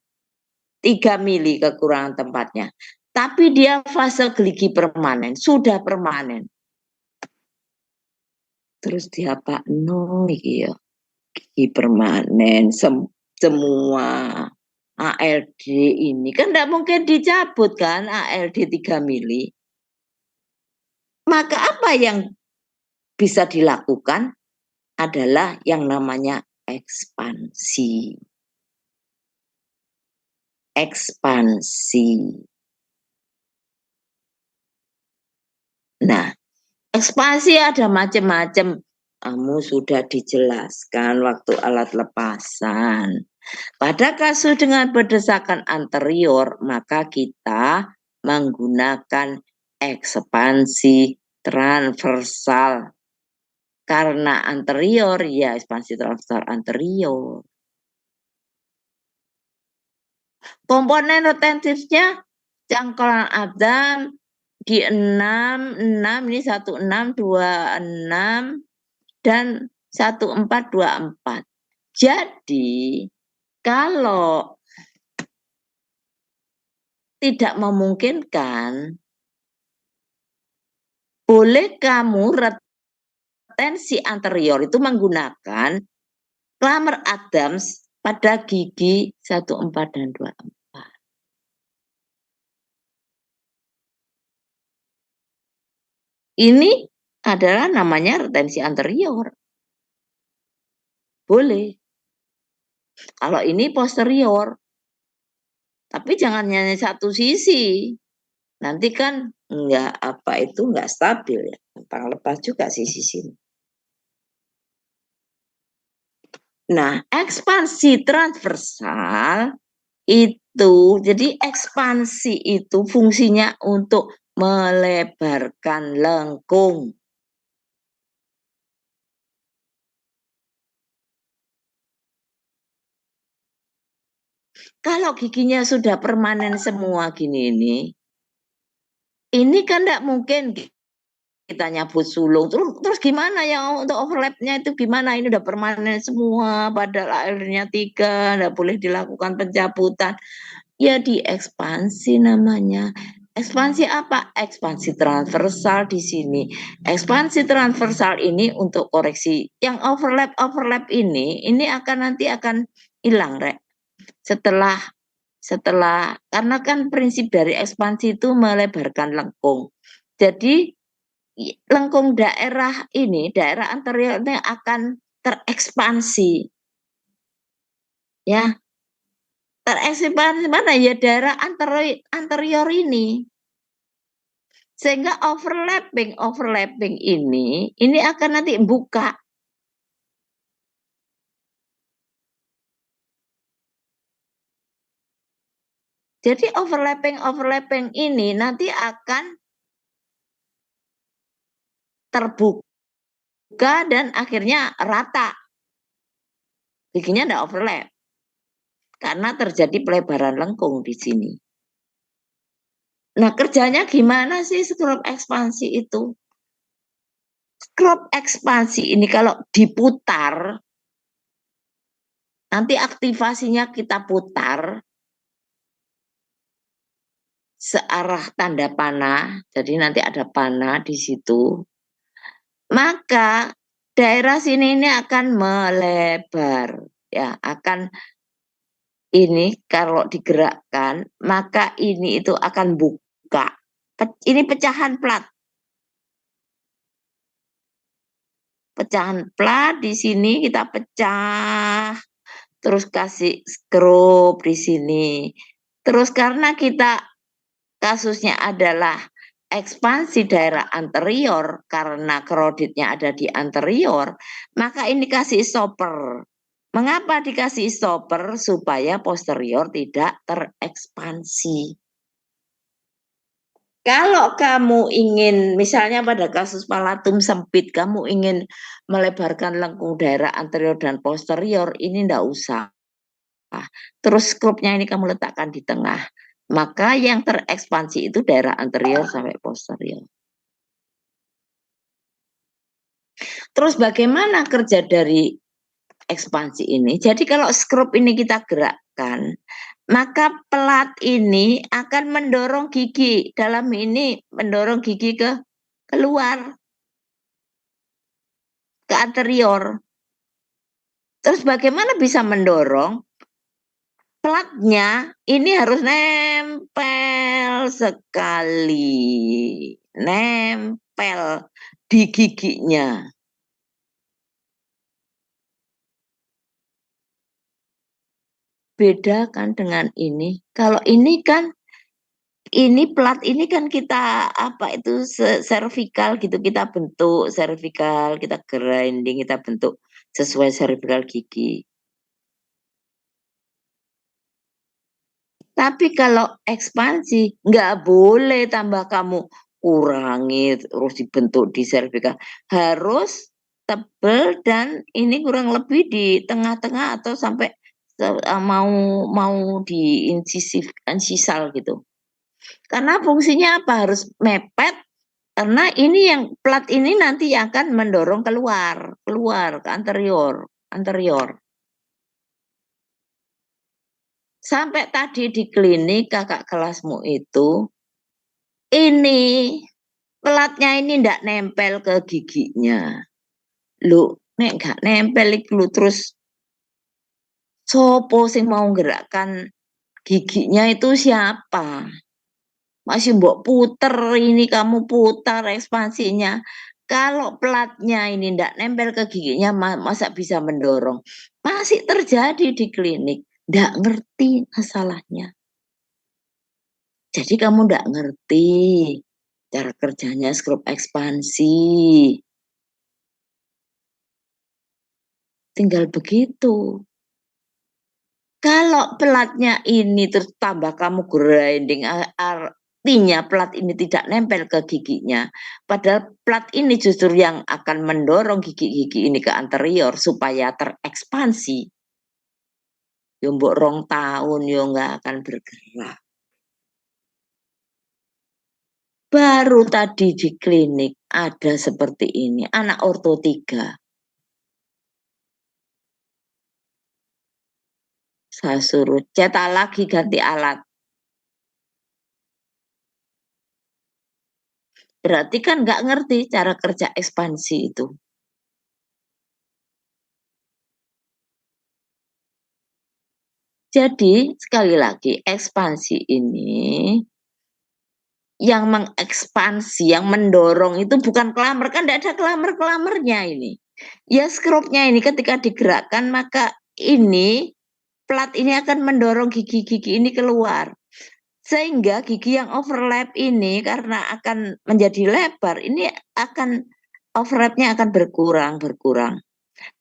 3 mili kekurangan tempatnya. Tapi dia fase geligi permanen, sudah permanen. Terus diapakno iki ya? Gigi permanen semua ALD ini kan tidak mungkin dicabut kan ALD 3 mili. Maka apa yang bisa dilakukan adalah yang namanya ekspansi. Ekspansi. Nah, ekspansi ada macam-macam. Kamu sudah dijelaskan waktu alat lepasan. Pada kasus dengan berdesakan anterior, maka kita menggunakan ekspansi transversal. Karena anterior, ya ekspansi transversal anterior. Komponen retentifnya cangkulan Adam di 6, ini 16, 26, dan 14, 24. Jadi, kalau tidak memungkinkan, boleh kamu retensi anterior itu menggunakan Clammer Adams pada gigi 14 dan 24. Ini adalah namanya retensi anterior. Boleh. Kalau ini posterior. Tapi jangan hanya satu sisi. Nanti kan nggak stabil ya. Gampang lepas juga sisi sini. Nah, ekspansi transversal itu, jadi ekspansi itu fungsinya untuk melebarkan lengkung. Kalau giginya sudah permanen semua gini ini kan tidak mungkin kita nyabut sulung. Terus gimana ya untuk overlapnya itu gimana? Ini udah permanen semua, padahal akhirnya 3, tidak boleh dilakukan pencabutan. Ya diekspansi namanya. Ekspansi apa? Ekspansi transversal di sini. Ekspansi transversal ini untuk koreksi. Yang overlap ini nanti akan hilang, Rek. Setelah karena kan prinsip dari ekspansi itu melebarkan lengkung. Jadi lengkung daerah anterior ini akan terekspansi. Ya. Terekspansi mana ya daerah anterior ini. Sehingga overlapping ini akan nanti buka. Jadi overlapping ini nanti akan terbuka dan akhirnya rata. Giginya tidak overlap. Karena terjadi pelebaran lengkung di sini. Nah, kerjanya gimana sih scrub ekspansi itu? Scrub ekspansi ini kalau diputar, nanti aktivasinya kita putar searah tanda panah, jadi nanti ada panah di situ. Maka daerah sini ini akan melebar, ya, akan ini kalau digerakkan, maka ini itu akan buka. Ini pecahan plat. Pecahan plat di sini kita pecah, terus kasih scrub di sini. Terus karena kita kasusnya adalah ekspansi daerah anterior karena kroditnya ada di anterior, maka ini kasih stopper. Mengapa dikasih stopper? Supaya posterior tidak terekspansi. Kalau kamu ingin, misalnya pada kasus palatum sempit, kamu ingin melebarkan lengkung daerah anterior dan posterior, ini enggak usah. Terus skrupnya ini kamu letakkan di tengah. Maka yang terekspansi itu daerah anterior sampai posterior. Terus bagaimana kerja dari ekspansi ini? Jadi kalau skrup ini kita gerakkan, maka pelat ini akan mendorong gigi dalam ini, mendorong gigi ke keluar, ke anterior. Terus bagaimana bisa mendorong? Pelatnya ini harus nempel sekali, nempel di giginya. Beda kan dengan ini. Kalau ini kan ini pelat ini kan kita apa itu servikal gitu, kita bentuk servikal, kita grinding, kita bentuk sesuai servikal gigi. Tapi kalau ekspansi nggak boleh tambah kamu kurangi terus dibentuk di servikal. Harus tebel dan ini kurang lebih di tengah-tengah atau sampai mau di insisal gitu. Karena fungsinya apa? Harus mepet karena ini yang plat ini nanti akan mendorong keluar ke anterior, anterior. Sampai tadi di klinik kakak kelasmu itu, ini pelatnya ini ndak nempel ke giginya. Lu nek nggak nempel iku lho terus sopo sing mau gerakkan giginya itu siapa? Masih mbok puter ini kamu putar ekspansinya. Kalau pelatnya ini ndak nempel ke giginya masa bisa mendorong? Masih terjadi di klinik, ndak ngerti masalahnya. Jadi kamu ndak ngerti cara kerjanya skrup ekspansi. Tinggal begitu. Kalau pelatnya ini terus tambah kamu grinding, artinya pelat ini tidak nempel ke giginya. Padahal pelat ini justru yang akan mendorong gigi-gigi ini ke anterior supaya terekspansi. Yo mbok 2 tahun yo nggak akan bergerak. Baru tadi di klinik ada seperti ini, anak orto 3. Saya suruh cetak lagi ganti alat. Berarti kan nggak ngerti cara kerja ekspansi itu. Jadi sekali lagi ekspansi ini yang mengekspansi, yang mendorong itu bukan kelamer, kan tidak ada kelamer-kelamernya ini. Ya skrupnya ini ketika digerakkan maka ini plat ini akan mendorong gigi-gigi ini keluar. Sehingga gigi yang overlap ini karena akan menjadi lebar, ini akan overlapnya akan berkurang.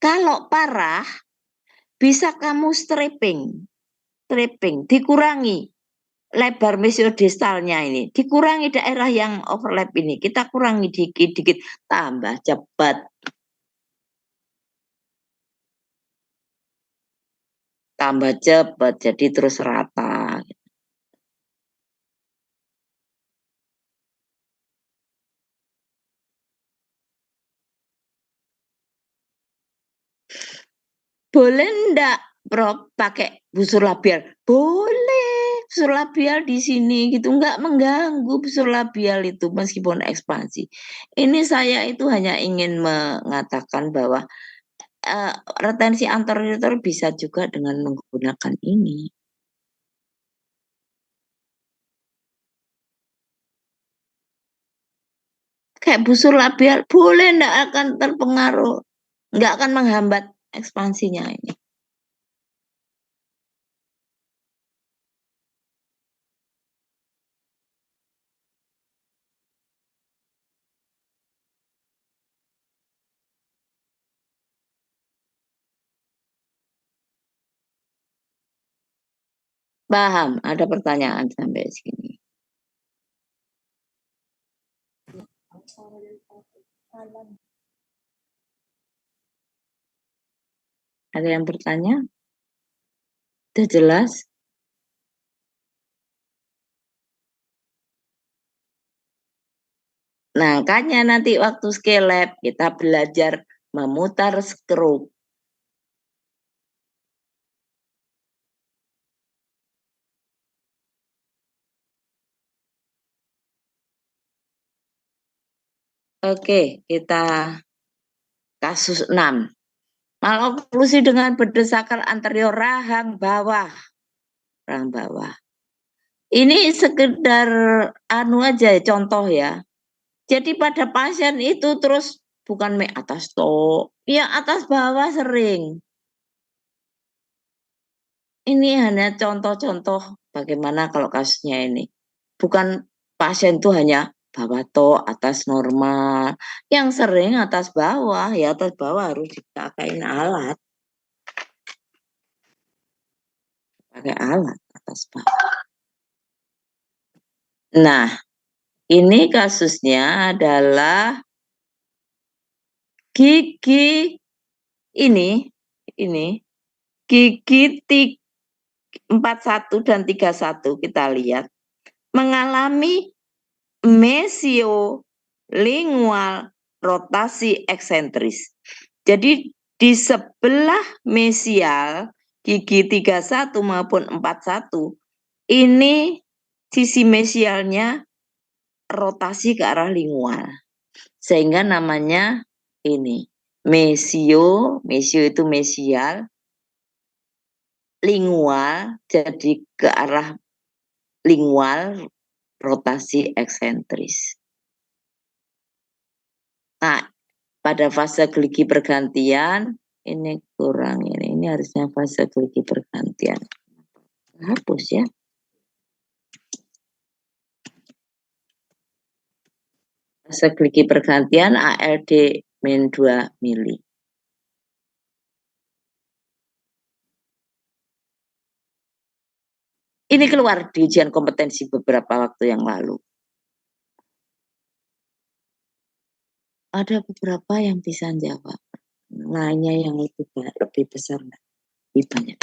Kalau parah bisa kamu stripping, dikurangi lebar mesiodistalnya ini, dikurangi daerah yang overlap ini, kita kurangi dikit-dikit, tambah cepat. Tambah cepat, jadi terus rata. Boleh ndak, Prof, pakai busur labial? Boleh, busur labial di sini gitu, nggak mengganggu busur labial itu meskipun ekspansi. Ini saya itu hanya ingin mengatakan bahwa retensi anterior bisa juga dengan menggunakan ini. Kayak busur labial boleh ndak akan terpengaruh, nggak akan menghambat ekspansinya ini. Paham, ada pertanyaan sampai sini. Ada yang bertanya? Sudah jelas? Nah, makanya nanti waktu skill lab kita belajar memutar skrup. Oke, kita kasus 6. Maloklusi dengan berdesakan anterior rahang bawah. Rahang bawah. Ini sekedar anu aja contoh ya. Jadi pada pasien itu terus bukan atas toh, ya atas bawah sering. Ini hanya contoh-contoh bagaimana kalau kasusnya ini. Bukan pasien itu hanya bawah toh, atas normal. Yang sering atas bawah, ya atas bawah harus dipakai alat. Pakai alat atas bawah. Nah, ini kasusnya adalah gigi ini gigi 41 dan 31 kita lihat mengalami mesiolingual rotasi eksentris. Jadi di sebelah mesial gigi 31 maupun 41 ini sisi mesialnya rotasi ke arah lingual. Sehingga namanya ini mesio itu mesial, lingual jadi ke arah lingual rotasi eksentris. Nah, pada fase geligi pergantian ini kurang ini harusnya fase geligi pergantian. Hapus ya. Fase geligi pergantian ALD min 2 mili. Ini keluar di ujian kompetensi beberapa waktu yang lalu. Ada beberapa yang bisa jawab. Lainnya yang lebih besar, lebih banyak.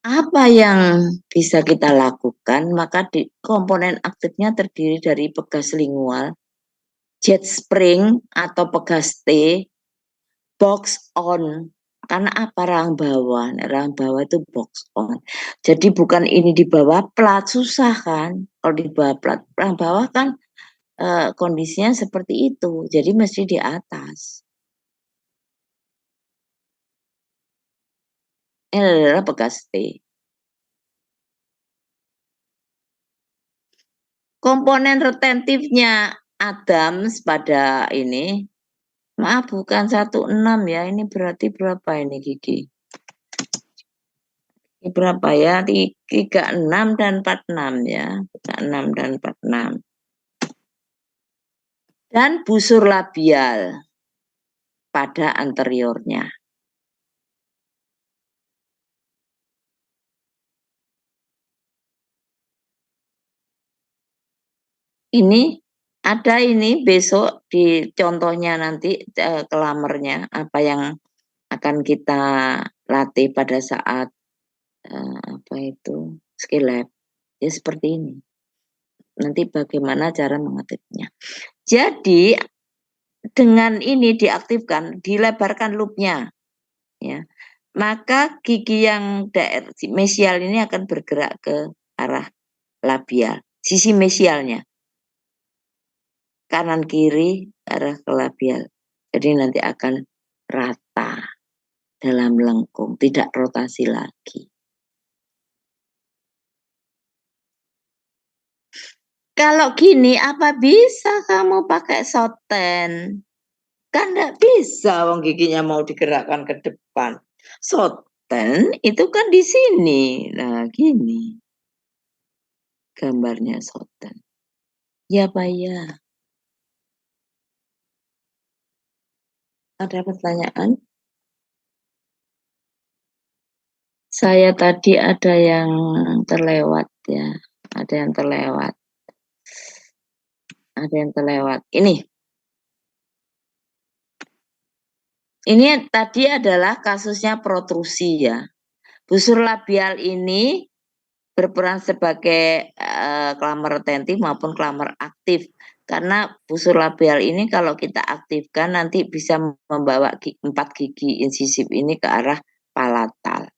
Apa yang bisa kita lakukan? Maka di komponen aktifnya terdiri dari pegas lingual, jet spring atau pegas T, box on. Karena apa rahang bawah? Rahang bawah itu box on. Jadi bukan ini di bawah plat, susah kan? Kalau di bawah plat, rahang bawah kan kondisinya seperti itu. Jadi mesti di atas. Ini adalah pegas T. Komponen retentifnya Adams pada ini, maaf bukan 16 ya, ini berarti berapa ini gigi? Ini berapa ya? 36 dan 46 ya, 36 dan 46. Dan busur labial pada anteriornya. Ini ada ini besok di contohnya nanti kelamernya apa yang akan kita latih pada saat apa itu skill lab ya seperti ini. Nanti bagaimana cara mengetiknya. Jadi dengan ini diaktifkan, dilebarkan loopnya, ya. Maka gigi yang mesial ini akan bergerak ke arah labial, sisi mesialnya. Kanan kiri arah ke labial. Jadi nanti akan rata dalam lengkung, tidak rotasi lagi. Kalau gini, apa bisa kamu pakai soten? Kan enggak bisa, wong giginya mau digerakkan ke depan. Soten itu kan di sini. Nah, gini. Gambarnya soten. Ya, Pak ya. Ada pertanyaan? Saya tadi ada yang terlewat ya. Ada yang terlewat. Ada yang terlewat. Ini tadi adalah kasusnya protrusi ya. Busur labial ini berperan sebagai klamar retentif maupun klamar aktif. Karena busur labial ini kalau kita aktifkan nanti bisa membawa 4 gigi insisif ini ke arah palatal.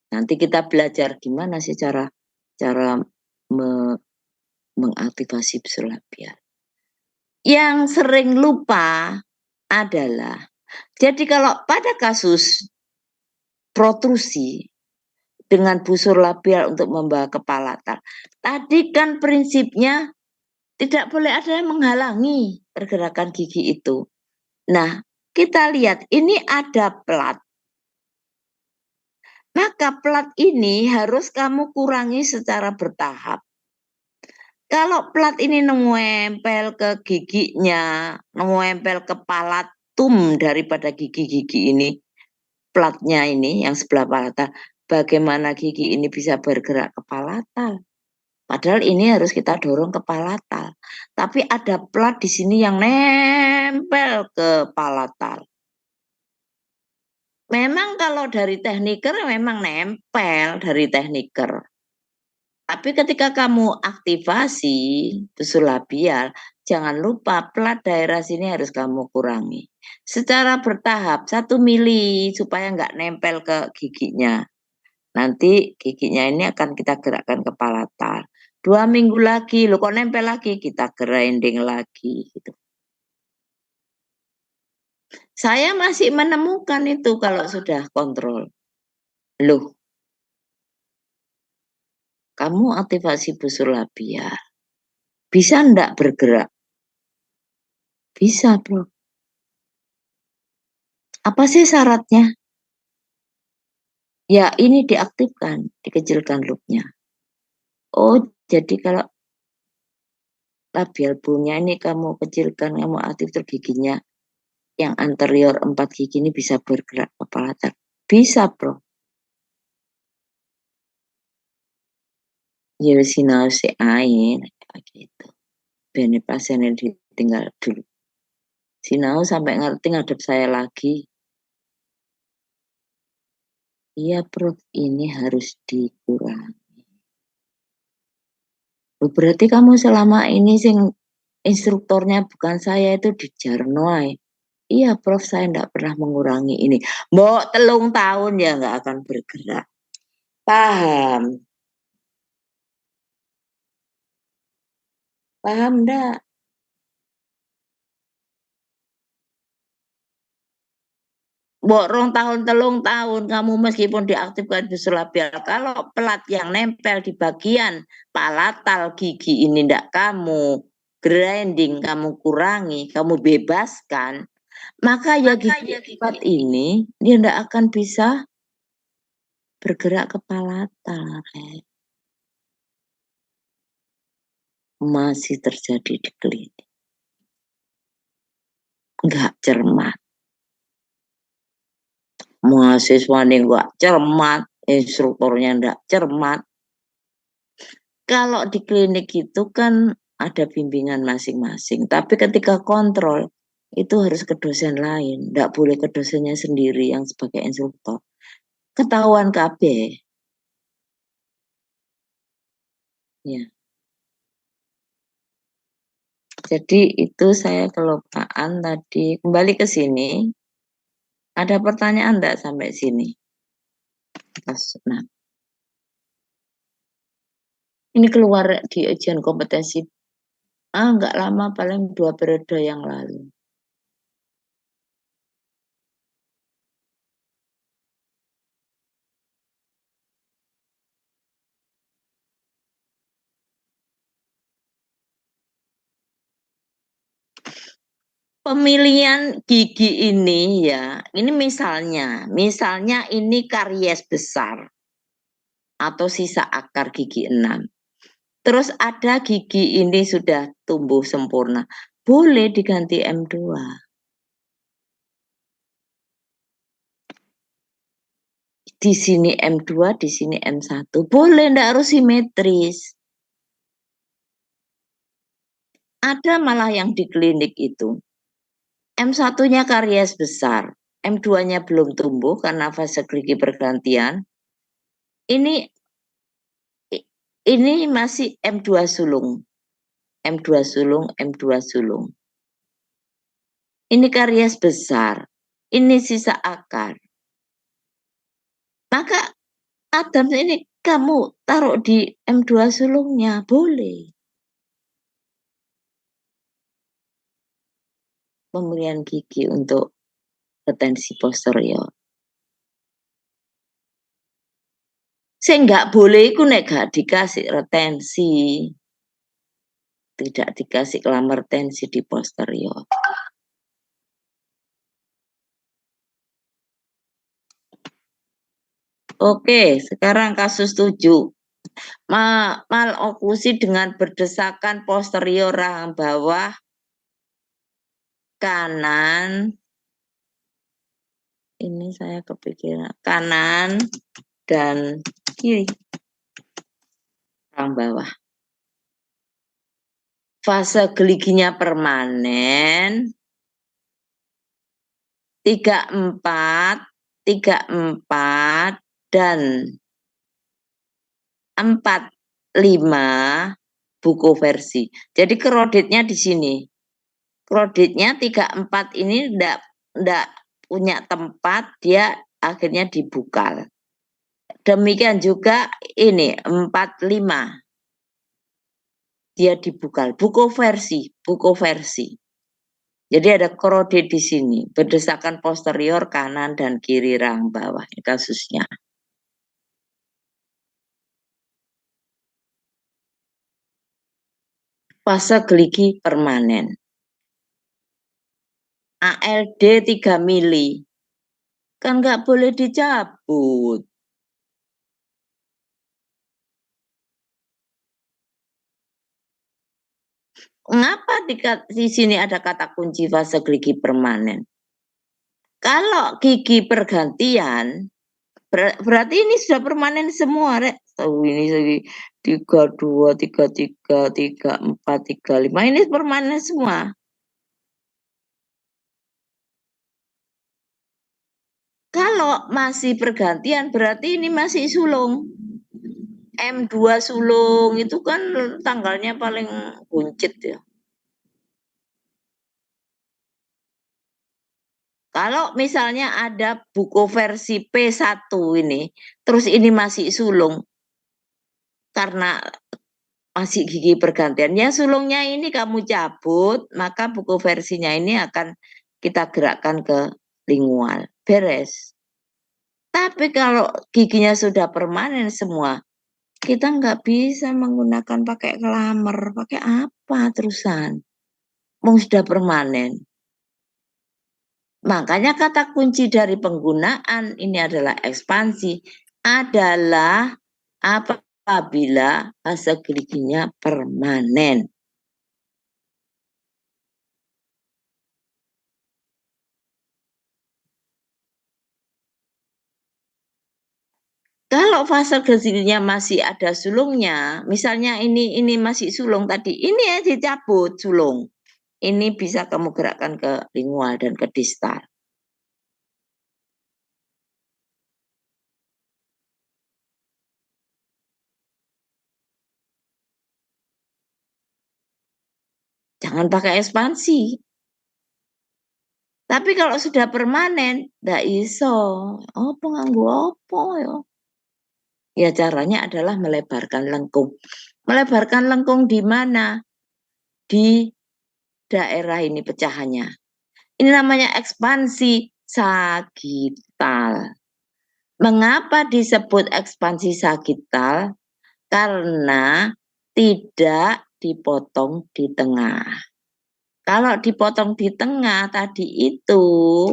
Nanti kita belajar gimana sih cara mengaktifasi busur labial. Yang sering lupa adalah, jadi kalau pada kasus protrusi dengan busur labial untuk membawa ke palatal, tadi kan prinsipnya tidak boleh ada yang menghalangi pergerakan gigi itu. Nah, kita lihat ini ada plat. Maka plat ini harus kamu kurangi secara bertahap. Kalau plat ini nempel ke giginya, nempel ke palatum daripada gigi-gigi ini, platnya ini yang sebelah palatal, bagaimana gigi ini bisa bergerak ke palatal? Padahal ini harus kita dorong ke palatal. Tapi ada plat di sini yang nempel ke palatal. Memang kalau dari tekniker memang nempel dari tekniker. Tapi ketika kamu aktivasi busur labial, jangan lupa plat daerah sini harus kamu kurangi. Secara bertahap, 1 mili supaya nggak nempel ke giginya. Nanti giginya ini akan kita gerakkan ke palatal. 2 minggu lagi, lo kok nempel lagi, kita grinding lagi. Gitu. Saya masih menemukan itu kalau sudah kontrol. Loh, kamu aktivasi busur labial. Bisa enggak bergerak? Bisa, bro. Apa sih syaratnya? Ya, ini diaktifkan, dikecilkan loopnya. Oh, jadi kalau labial bone-nya ini kamu kecilkan, kamu aktifkan giginya, yang anterior 4 gigi ini bisa bergerak ke palatal. Bisa, bro. Ya, sinau si ain, gitu. Bene pasiennya ditinggal dulu. Sinau sampai ngerti ngadep saya lagi. Iya, bro, ini harus dikurangi. Berarti kamu selama ini sing instrukturnya bukan saya itu di Jarnoai. Iya, Prof, saya enggak pernah mengurangi ini. Mbok 3 tahun ya nggak akan bergerak. Paham? Paham enggak? Mbok 2 tahun, 3 tahun kamu meskipun diaktifkan busur labial. Kalau pelat yang nempel di bagian palatal gigi ini enggak kamu grinding, kamu kurangi, kamu bebaskan, maka ya gigi 4 ini dia enggak akan bisa bergerak ke palatal. Masih terjadi di klinik. Enggak cermat. Mahasiswanya enggak cermat, instrukturnya enggak cermat. Kalau di klinik itu kan ada bimbingan masing-masing, tapi ketika kontrol itu harus ke dosen lain, enggak boleh ke dosennya sendiri yang sebagai instruktur. Ketahuan KB. Ya. Jadi itu saya kelupaan tadi. Kembali ke sini. Ada pertanyaan enggak sampai sini? Nah. Ini keluar di ujian kompetensi. Enggak lama, paling 2 periode yang lalu. Pemilihan gigi ini ya, ini misalnya ini karies besar atau sisa akar gigi 6. Terus ada gigi ini sudah tumbuh sempurna, boleh diganti M2. Di sini M2, di sini M1. Boleh, enggak harus simetris. Ada malah yang di klinik itu. M1-nya karies besar, M2-nya belum tumbuh karena fase gerigi pergantian. Ini masih M2 sulung. M2 sulung, M2 sulung. Ini karies besar. Ini sisa akar. Maka Adams ini kamu taruh di M2 sulungnya, boleh. Pemberian gigi untuk retensi posterior. Saya nggak boleh itu nek gak dikasih retensi. Tidak dikasih kelam retensi di posterior. Oke, sekarang kasus 7. Maloklusi dengan berdesakan posterior rahang bawah kanan. Ini saya kepikiran. Kanan dan kiri. Rahang bawah. Fase geliginya permanen. 34, 34, dan 45 buku versi. Jadi kreditnya di sini. Kreditnya 34 ini enggak punya tempat, dia akhirnya dibukal. Demikian juga ini 45. Dia dibukal. Buku versi. Jadi ada kredit di sini, berdesakan posterior kanan dan kiri rahang bawah. Ini kasusnya. Fase geligi permanen. ALD 3 mili. Kan nggak boleh dicabut. Mengapa di sini ada kata kunci fase geligi permanen? Kalau gigi pergantian, berarti ini sudah permanen semua, Rek. Ini lagi 32, 33, 34, 35. Ini permanen semua. Kalau masih pergantian, berarti ini masih sulung. M2 sulung itu kan tanggalnya paling buncit ya. Kalau misalnya ada buku versi P1 ini, terus ini masih sulung, karena masih gigi pergantian, ya sulungnya ini kamu cabut, maka buku versinya ini akan kita gerakkan ke lingual. Beres. Tapi kalau giginya sudah permanen semua, kita nggak bisa menggunakan pakai kelamer, pakai apa terusan? Mau sudah permanen. Makanya kata kunci dari penggunaan ini adalah ekspansi, adalah apabila fase geliginya permanen. Kalau fase geliginya masih ada sulungnya, misalnya ini masih sulung tadi, ini ya dicabut sulung. Ini bisa kamu gerakkan ke lingual dan ke distal. Jangan pakai ekspansi. Tapi kalau sudah permanen, ndak iso. Apa nganggo apa ya? Ya caranya adalah melebarkan lengkung. Melebarkan lengkung di mana? Di daerah ini pecahannya. Ini namanya ekspansi sagital. Mengapa disebut ekspansi sagital? Karena tidak dipotong di tengah. Kalau dipotong di tengah tadi itu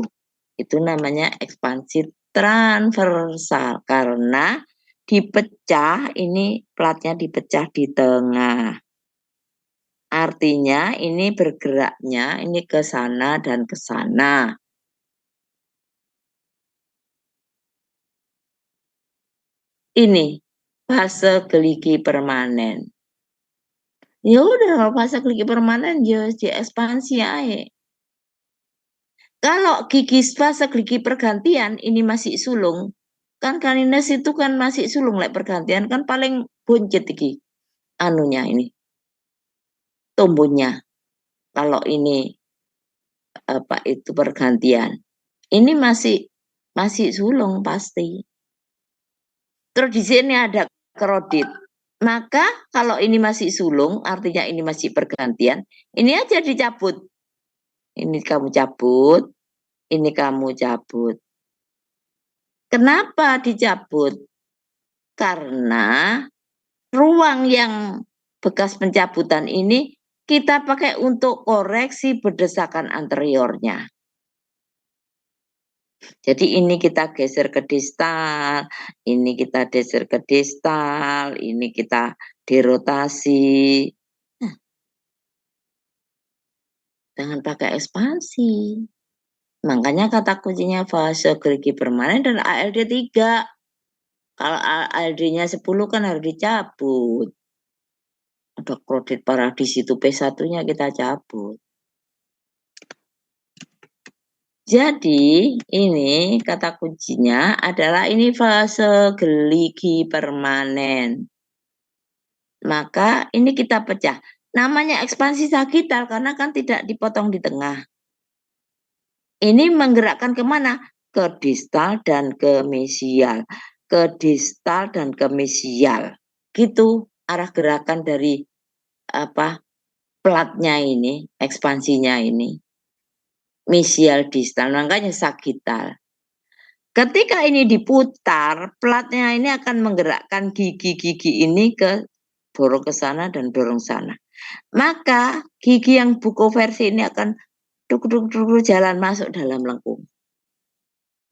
namanya ekspansi transversal karena dipecah, ini platnya dipecah di tengah. Artinya ini bergeraknya ini ke sana dan ke sana. ini fase geligi permanen. Ya udah, kalau fase geligi permanen ya ekspansi aja. Kalau fase geligi pergantian ini masih sulung, kan kanines itu kan masih sulung lek pergantian kan paling buncit iki anunya ini tumbuhnya. Kalau ini apa itu pergantian, ini masih sulung pasti. Terus di sini ada krodit. Maka kalau ini masih sulung, artinya ini masih pergantian, ini aja dicabut. Ini kamu cabut, ini kamu cabut. Kenapa dicabut? Karena ruang yang bekas pencabutan ini kita pakai untuk koreksi berdesakan anteriornya. Jadi ini kita geser ke distal, ini kita geser ke distal, ini kita dirotasi. Nah, jangan pakai ekspansi. Makanya kata kuncinya fase gerigi permanen dan ALD 3. Kalau ALD-nya 10 kan harus dicabut. Ada kredit paradis itu P1-nya kita cabut. Jadi ini kata kuncinya adalah ini fase geligi permanen. Maka ini kita pecah. Namanya ekspansi sagital karena kan tidak dipotong di tengah. Ini menggerakkan kemana? Ke distal dan ke mesial. Ke distal dan ke mesial. Gitu arah gerakan dari apa platnya ini, ekspansinya ini. Mesial distal, makanya sagital. Ketika ini diputar, platnya ini akan menggerakkan gigi-gigi ini ke dorong ke sana dan dorong sana. Maka gigi yang bukoversi ini akan duk jalan masuk dalam lengkung.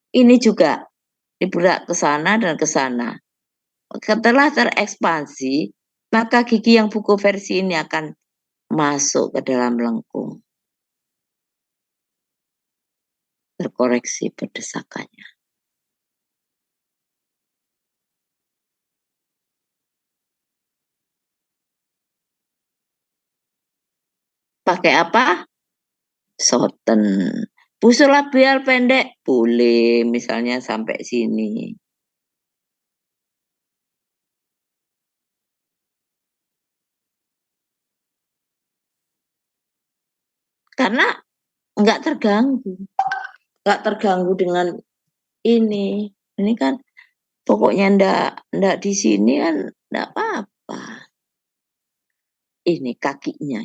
Ini juga diberak ke sana dan ke sana. Setelah terekspansi, maka gigi yang bukoversi ini akan masuk ke dalam lengkung. Terkoreksi berdesakannya. Pakai apa? Shorten. Busul labial pendek boleh, misalnya sampai sini. Karena nggak terganggu. Nggak terganggu dengan ini. Ini kan pokoknya ndak di sini kan ndak apa-apa. Ini kakinya.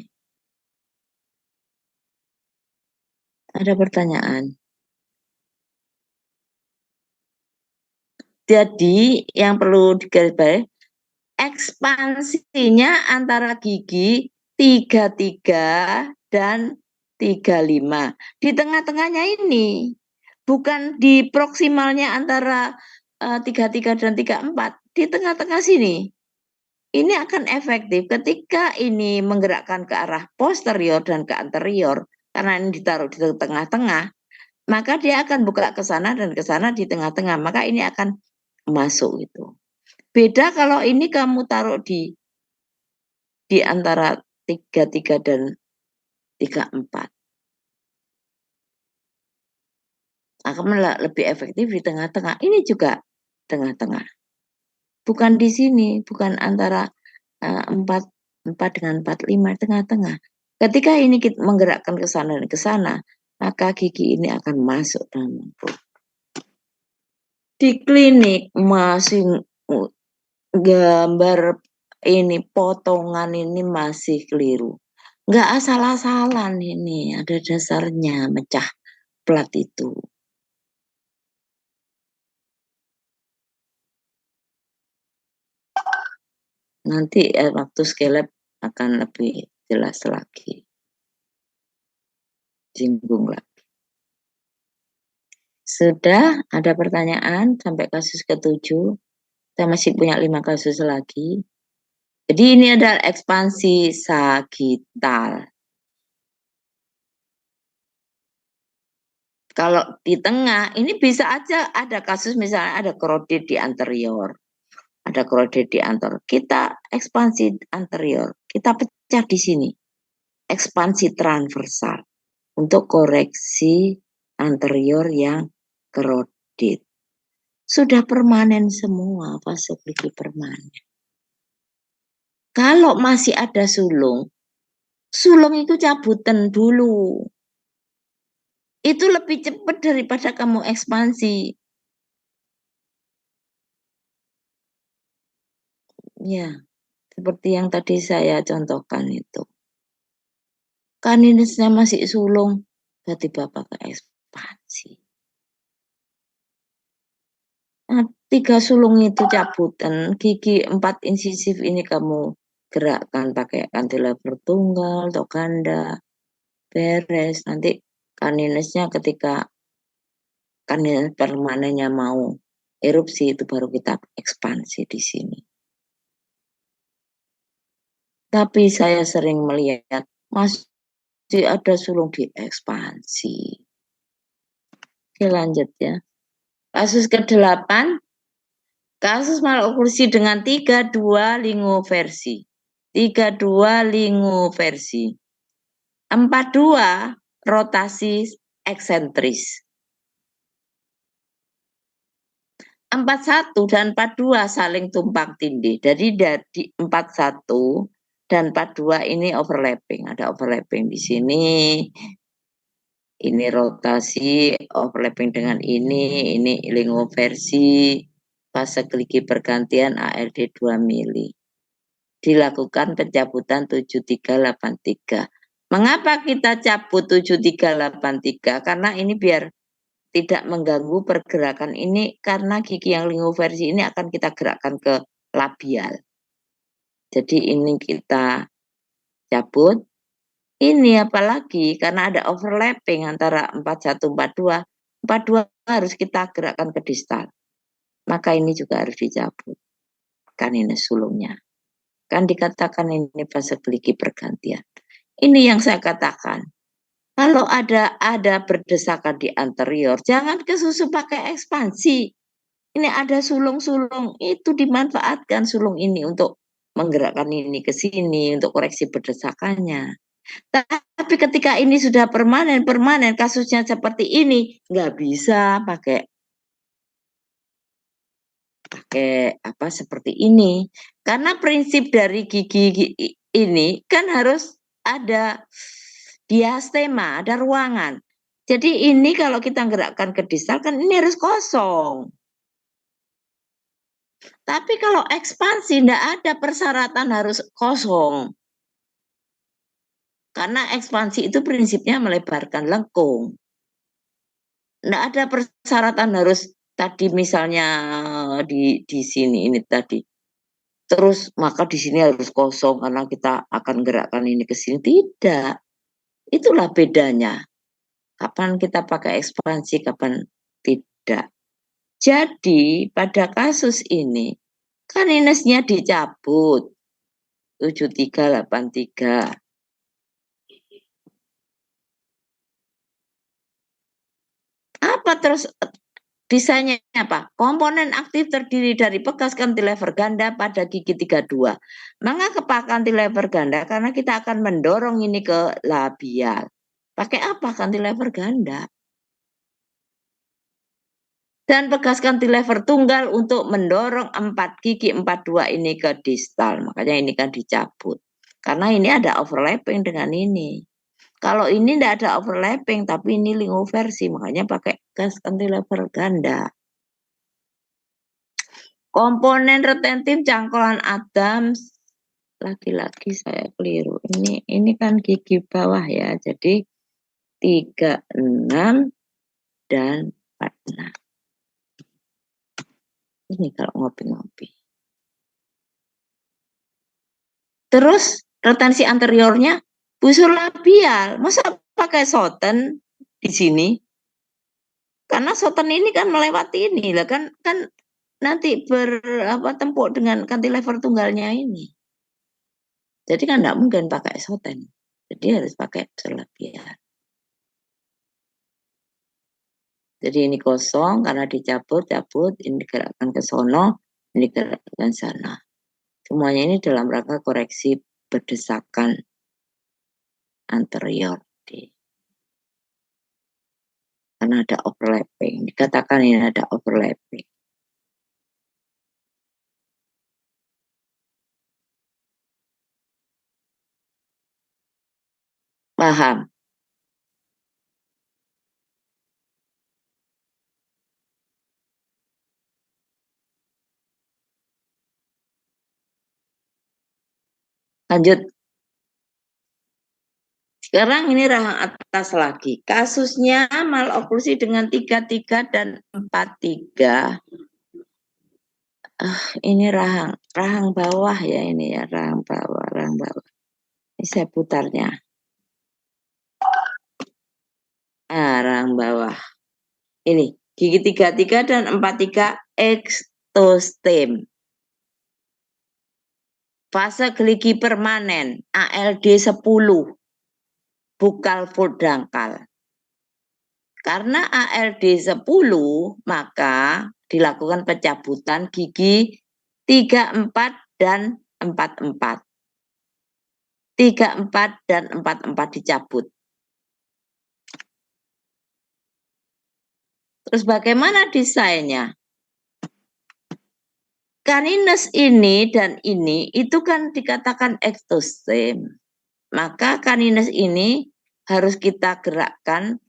Ada pertanyaan. Jadi yang perlu digarisbawahi, ekspansinya antara gigi 33 dan 35. Di tengah-tengahnya ini, bukan di proksimalnya antara 33 dan 34, di tengah-tengah sini. Ini akan efektif ketika ini menggerakkan ke arah posterior dan ke anterior, karena ini ditaruh di tengah-tengah, maka dia akan buka ke sana dan ke sana di tengah-tengah, maka ini akan masuk itu. Beda kalau ini kamu taruh di antara 33 dan 34. Akan lebih efektif di tengah-tengah. Ini juga tengah-tengah. Bukan di sini, bukan antara 4 dengan 45, tengah-tengah. Ketika ini kita menggerakkan ke sana dan ke sana, maka gigi ini akan masuk dalam perut. Di klinik masih gambar ini potongan ini masih keliru. Nggak asal-asalan ini, ada dasarnya mecah plat itu. Nanti waktu scale akan lebih jelas lagi. Singgung lagi. Sudah ada pertanyaan sampai kasus ke-7. Kita masih punya 5 kasus lagi. Jadi ini adalah ekspansi sagital. Kalau di tengah, ini bisa aja ada kasus misalnya ada krodit di anterior. ada korodet di anterior. Kita ekspansi anterior, kita pecah di sini. Ekspansi transversal untuk koreksi anterior yang korodet. Sudah permanen semua, fase kliki permanen. Kalau masih ada sulung itu cabutan dulu. Itu lebih cepat daripada kamu ekspansi. Ya, seperti yang tadi saya contohkan itu. Kaninesnya masih sulung, berarti Bapak ke ekspansi. Nah, 3 sulung itu cabutan, gigi 4 insisif ini kamu gerakkan pakai cantilever tunggal atau ganda, beres. Nanti kaninesnya ketika kanines permanennya mau erupsi itu baru kita ekspansi di sini. Tapi saya sering melihat masih ada sulung di ekspansi. Oke, lanjut ya. Kasus ke-8, kasus malokklusi dengan 32 lingoversi. 32 lingoversi. 42 rotasi eksentris. 41 dan 42 saling tumpang tindih. Jadi dari 41 dan 42 ini overlapping. Ada overlapping di sini. Ini rotasi overlapping dengan ini lingoversi, fase kliki pergantian ALD 2 mili. Dilakukan pencabutan 7383. Mengapa kita cabut 7383? Karena ini biar tidak mengganggu pergerakan ini, karena gigi yang lingoversi ini akan kita gerakkan ke labial. Jadi ini kita cabut. Ini apalagi karena ada overlapping antara 41, 42. 42 harus kita gerakkan ke distal. Maka ini juga harus dicabut. Kan ini sulungnya. Kan dikatakan ini fase kliki pergantian. Ini yang saya katakan. Kalau ada berdesakan di anterior, jangan kesusu pakai ekspansi. Ini ada sulung-sulung, itu dimanfaatkan sulung ini untuk menggerakkan ini ke sini, untuk koreksi berdesakannya. Tapi ketika ini sudah permanen kasusnya seperti ini, nggak bisa pakai apa seperti ini. Karena prinsip dari gigi ini kan harus ada diastema, ada ruangan. Jadi ini kalau kita gerakkan ke distal kan ini harus kosong. Tapi kalau ekspansi enggak ada persyaratan harus kosong. Karena ekspansi itu prinsipnya melebarkan lengkung. Enggak ada persyaratan harus tadi misalnya di sini ini tadi. Terus maka di sini harus kosong karena kita akan gerakkan ini ke sini. Tidak. Itulah bedanya. Kapan kita pakai ekspansi, kapan tidak. Jadi pada kasus ini kaninesnya dicabut 7383. Apa terus desainnya apa? Komponen aktif terdiri dari bekas cantilever ganda pada gigi 32. Mengapa cantilever ganda? Karena kita akan mendorong ini ke labial. Pakai apa cantilever ganda? Dan bekas cantilever tunggal untuk mendorong 4 gigi 42 ini ke distal. Makanya ini kan dicabut. Karena ini ada overlapping dengan ini. Kalau ini tidak ada overlapping, tapi ini lingoversi, makanya pakai gas cantilever ganda. Komponen retentif cangkolan Adams, lagi-lagi saya keliru. Ini kan gigi bawah ya, jadi 36 dan 46. Ini kalau ngopi-ngopi. Terus retensi anteriornya busur labial. Masa pakai soten di sini? Karena soten ini kan melewati ini lah kan nanti bertempuk dengan cantilever tunggalnya ini. Jadi kan enggak mungkin pakai soten. Jadi harus pakai busur labial. Jadi ini kosong karena dicabut, ini digerakkan ke sono. ini gerakkan sana. Semuanya ini dalam rangka koreksi berdesakan anterior karena ada overlapping. Dikatakan ini ada overlapping. Paham? Lanjut. Sekarang ini rahang atas lagi. Kasusnya maloklusi dengan 33 dan 43. Ini rahang bawah ya ini ya, rahang bawah. Ini saya putarnya. Rahang bawah. Ini gigi 33 dan 43 ekstostem. Fase geligi permanen ALD 10. Bukal full dangkal. Karena ALD 10, maka dilakukan pencabutan gigi 34 dan 44. 34 dan 44 dicabut. Terus bagaimana desainnya? Canines ini dan ini itu kan dikatakan ekstostem. Maka canines ini harus kita gerakkan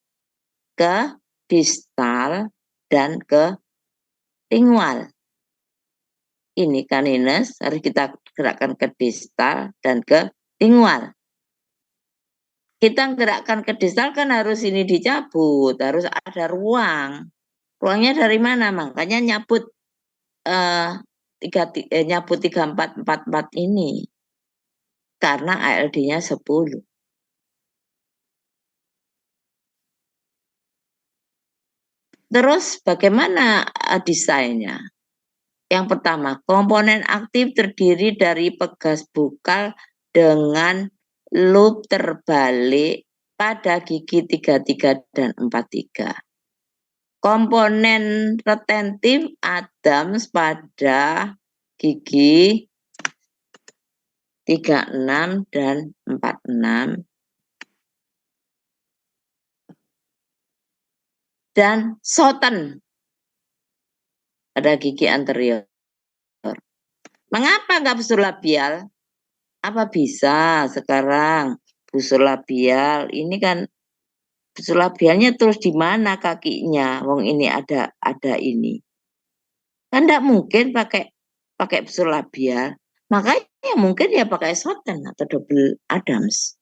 ke distal dan ke lingual. Ini canines harus kita gerakkan ke distal dan ke lingual. Kita gerakkan ke distal kan harus ini dicabut, harus ada ruang. Ruangnya dari mana? Makanya nyabut nyabut 3444 ini. Karena ALD-nya 10. Terus bagaimana desainnya? Yang pertama, komponen aktif terdiri dari pegas bukal dengan loop terbalik pada gigi 33 dan 43. Komponen retentif Adams pada gigi 36 dan 46. Dan Soten pada gigi anterior. Mengapa nggak busur labial? Apa bisa sekarang busur labial? Ini kan busur labialnya terus di mana kakinya? Wong ini ada ini. Kan nggak mungkin pakai busur labial. Makanya mungkin ya pakai Soten atau double Adams.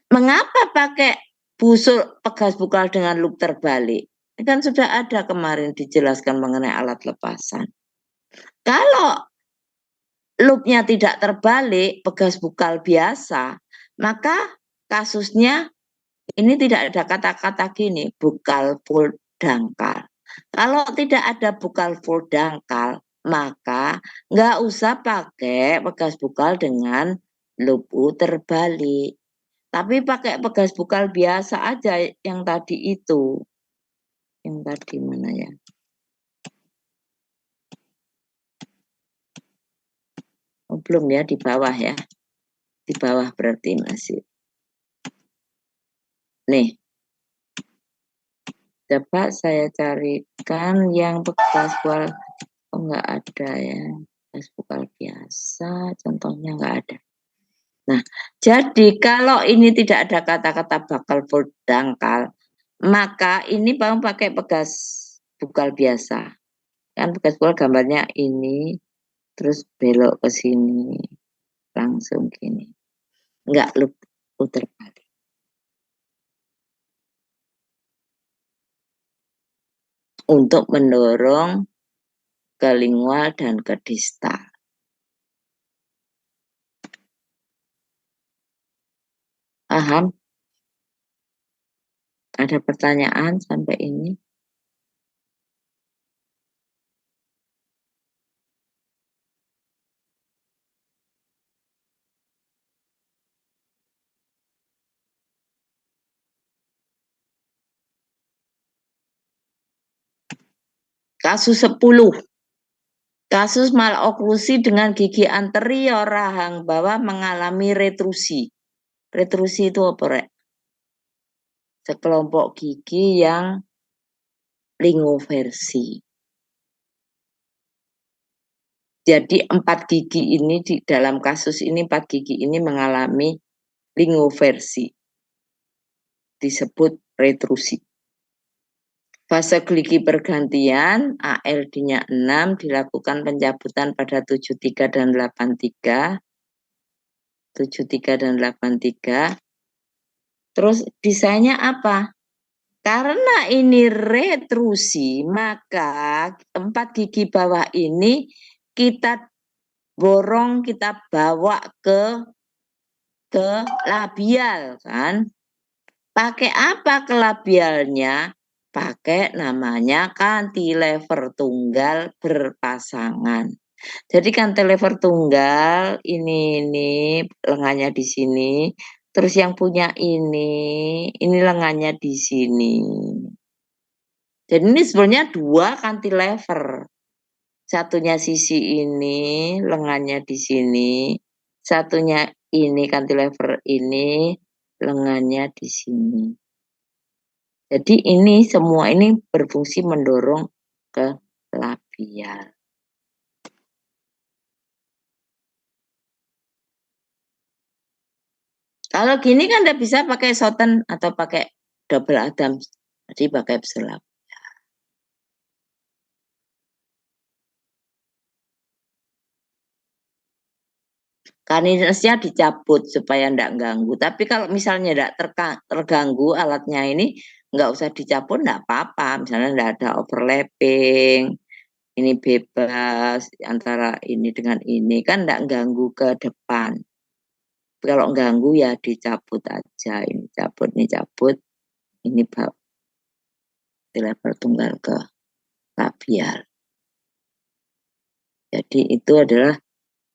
Mengapa pakai busur pegas bukal dengan loop terbalik? Ini kan sudah ada kemarin dijelaskan mengenai alat lepasan. Kalau loopnya tidak terbalik, pegas bukal biasa, maka kasusnya ini tidak ada kata-kata gini, bukal full dangkal. Kalau tidak ada bukal full dangkal, maka nggak usah pakai pegas bukal dengan loop terbalik. Tapi pakai pegas bukal biasa aja yang tadi itu. Yang tadi mana ya? Oh, belum ya, di bawah ya. Di bawah berarti masih. Nih. Coba saya carikan yang bekas bukal. Oh, nggak ada ya. Bekas bukal biasa, contohnya nggak ada. Nah, jadi kalau ini tidak ada kata-kata bakal full dangkal, maka ini bang pakai bekas bukal biasa. Kan bekas bukal gambarnya ini, terus belok ke sini, langsung gini. Enggak putar balik. Untuk mendorong ke lingual dan ke distal. Paham? Ada pertanyaan sampai ini? Kasus 10. Kasus maloklusi dengan gigi anterior rahang bawah mengalami retrusi. Retrusi itu apa, Rek? Sekelompok gigi yang lingoversi. Jadi 4 gigi ini di dalam kasus ini 4 gigi ini mengalami lingoversi. Disebut retrusi. Fase gigi pergantian, ALD-nya 6, dilakukan pencabutan pada 73 dan 83. 73 dan 83. Terus desainnya apa? Karena ini retrusi, maka 4 gigi bawah ini kita borong, kita bawa ke labial kan. Pakai apa ke labialnya? Pakai namanya cantilever tunggal berpasangan. Jadi cantilever tunggal ini lengannya di sini, terus yang punya ini lengannya di sini. Jadi ini sebenarnya 2 cantilever. Satunya sisi ini, lengannya di sini, satunya ini cantilever ini, lengannya di sini. Jadi ini semua ini berfungsi mendorong ke labial. Kalau gini kan udah bisa pakai Schouten atau pakai double Adams. Jadi pakai pselap. Kaninesnya dicabut supaya enggak ganggu. Tapi kalau misalnya enggak terganggu alatnya ini, enggak usah dicabut, enggak apa-apa. Misalnya enggak ada overlapping, ini bebas antara ini dengan ini, kan enggak ganggu ke depan. Kalau ganggu ya dicabut aja, ini cabut, ini lever tunggal ke labial. Jadi itu adalah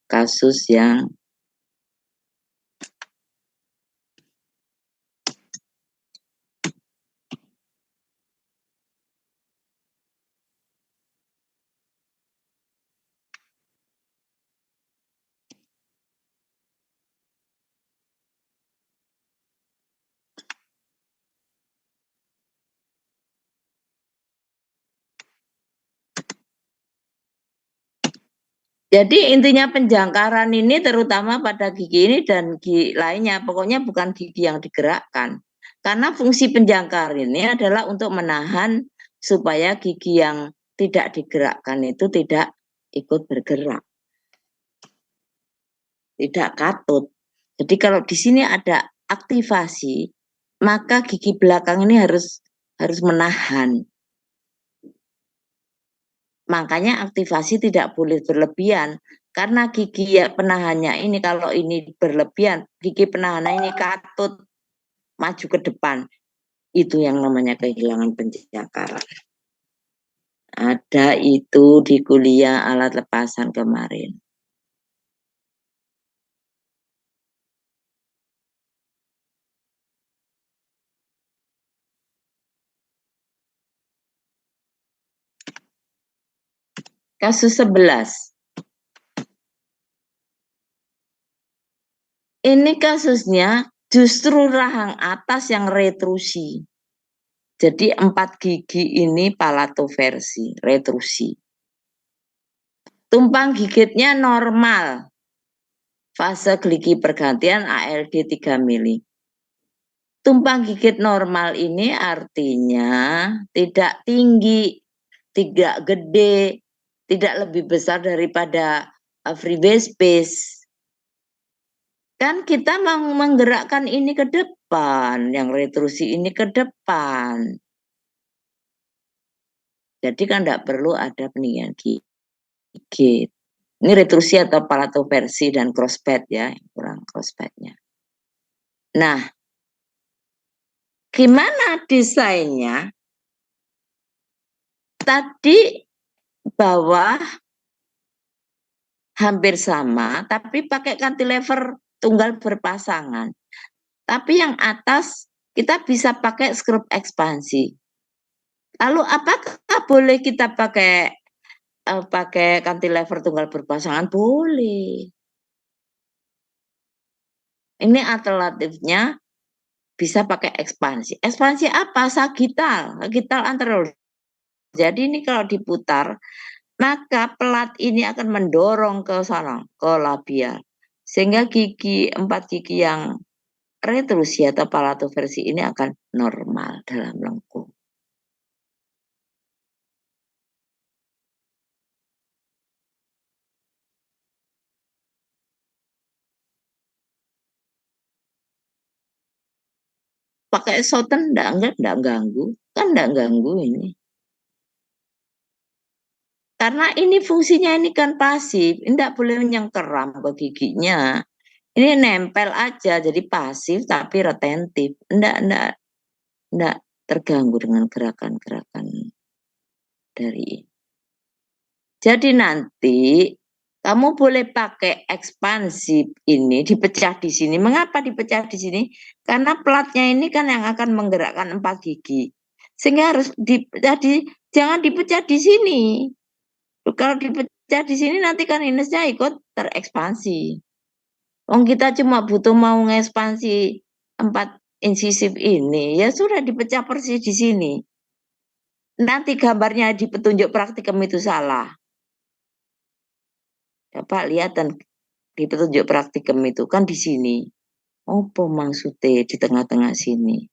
kasus yang jadi intinya penjangkaran ini terutama pada gigi ini dan gigi lainnya, pokoknya bukan gigi yang digerakkan. Karena fungsi penjangkar ini adalah untuk menahan supaya gigi yang tidak digerakkan itu tidak ikut bergerak. Tidak katut. Jadi kalau di sini ada aktivasi, maka gigi belakang ini harus menahan. Makanya aktivasi tidak boleh berlebihan. Karena gigi penahannya ini kalau ini berlebihan, gigi penahannya ini katut maju ke depan. Itu yang namanya kehilangan penjangkaran. Ada itu di kuliah alat lepasan kemarin. Kasus 11. Ini kasusnya justru rahang atas yang retrusi. Jadi 4 gigi ini palatoversi, retrusi. Tumpang gigitnya normal. Fase gigi pergantian ALD 3 mili. Tumpang gigit normal ini artinya tidak tinggi, tidak gede, tidak lebih besar daripada freeway space. Kan kita mau menggerakkan ini ke depan, yang retrusi ini ke depan. Jadi kan tidak perlu ada peninggian gigit. Ini retrusi atau palatoversi dan crosspad ya, kurang crosspadnya. Nah, gimana desainnya? Tadi bawah hampir sama, tapi pakai cantilever tunggal berpasangan. Tapi yang atas kita bisa pakai skrup ekspansi. Lalu apakah boleh kita pakai pakai cantilever tunggal berpasangan? Boleh. Ini alternatifnya bisa pakai ekspansi. Ekspansi apa? Sagittal, sagittal anterior. Jadi ini kalau diputar, maka pelat ini akan mendorong ke sana, ke labial. Sehingga gigi, 4 gigi yang retrusi atau palatoversi ini akan normal dalam lengkung. Pakai Soten enggak ganggu, kan enggak ganggu ini. Karena ini fungsinya ini kan pasif, enggak boleh menyengkeram ke giginya. Ini nempel aja, jadi pasif tapi retentif. Enggak terganggu dengan gerakan-gerakan dari. Jadi nanti kamu boleh pakai ekspansif ini dipecah di sini. Mengapa dipecah di sini? Karena platnya ini kan yang akan menggerakkan 4 gigi. Sehingga harus jadi jangan dipecah di sini. Kalau dipecah di sini nanti kan sinusnya ikut terekspansi. Kita cuma butuh mau ngekspansi 4 insisif ini, ya sudah dipecah persis di sini. Nanti gambarnya di petunjuk praktikum itu salah. Bapak lihat dan di petunjuk praktikum itu kan di sini. Apa maksudnya di tengah-tengah sini?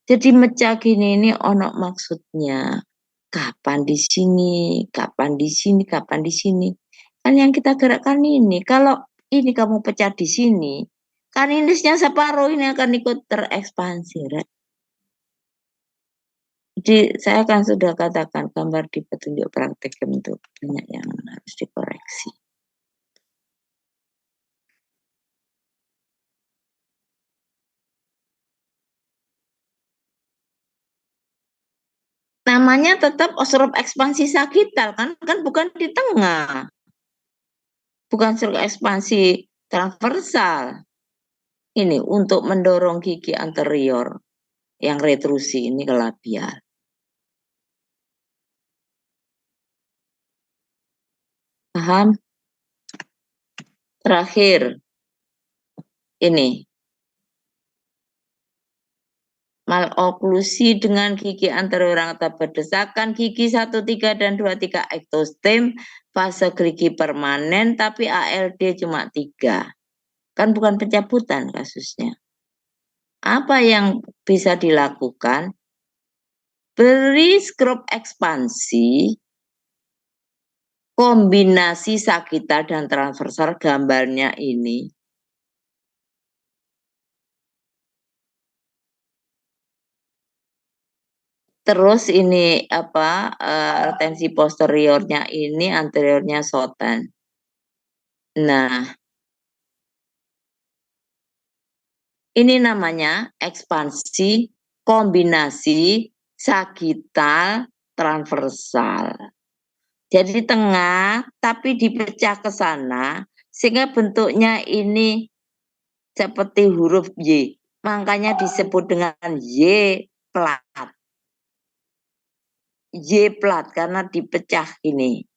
Jadi mecah gini ini ono maksudnya. Kapan di sini, kapan di sini, kapan di sini. Kan yang kita gerakkan ini. Kalau ini kamu pecah di sini, kan sinusnya separuh ini akan ikut terekspansi. Jadi saya kan sudah katakan gambar di petunjuk praktikum itu banyak yang harus dikoreksi. Namanya tetap strop ekspansi sagittal kan bukan di tengah. Bukan strop ekspansi transversal. Ini untuk mendorong gigi anterior yang retrusi ini ke labial. Paham? Terakhir, ini maloklusi dengan gigi anterior atau berdesakan gigi 1, 3 dan 2, 3 ektostem fase gerigi permanen tapi ALD cuma 3. Kan bukan pencabutan kasusnya. Apa yang bisa dilakukan? Beri skrup ekspansi kombinasi sagittal dan transversal gambarnya ini. Terus ini apa retensi posteriornya ini anteriornya Soten. Nah, ini namanya ekspansi kombinasi sagittal transversal. Jadi tengah tapi dipecah ke sana sehingga bentuknya ini seperti huruf Y. Makanya disebut dengan Y plat. Y plat karena dipecah ini.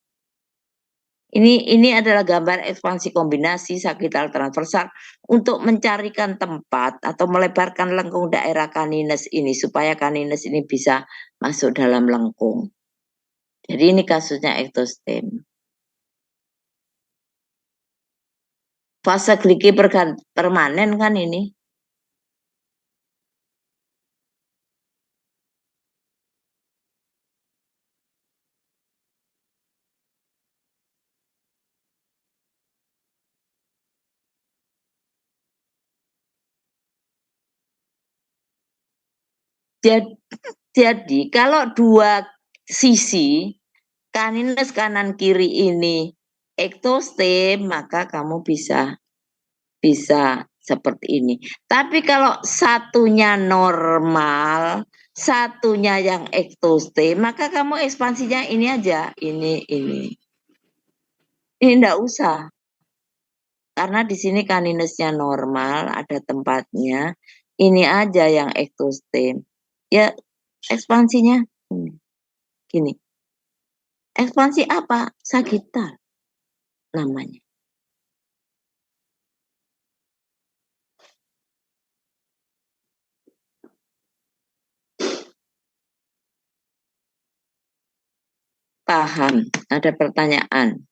Ini adalah gambar ekspansi kombinasi sagittal transversal untuk mencarikan tempat atau melebarkan lengkung daerah canines ini supaya canines ini bisa masuk dalam lengkung. Jadi ini kasusnya ektostem. Fase gerigi permanen kan ini. Jadi kalau dua sisi canines kanan kiri ini ektostem maka kamu bisa seperti ini. Tapi kalau satunya normal, satunya yang ektostem, maka kamu ekspansinya ini aja, ini. Ini enggak usah. Karena di sini kaninesnya normal, ada tempatnya. Ini aja yang ektostem. Ya, ekspansinya Gini, ekspansi apa? Sagital namanya. Paham, ada pertanyaan.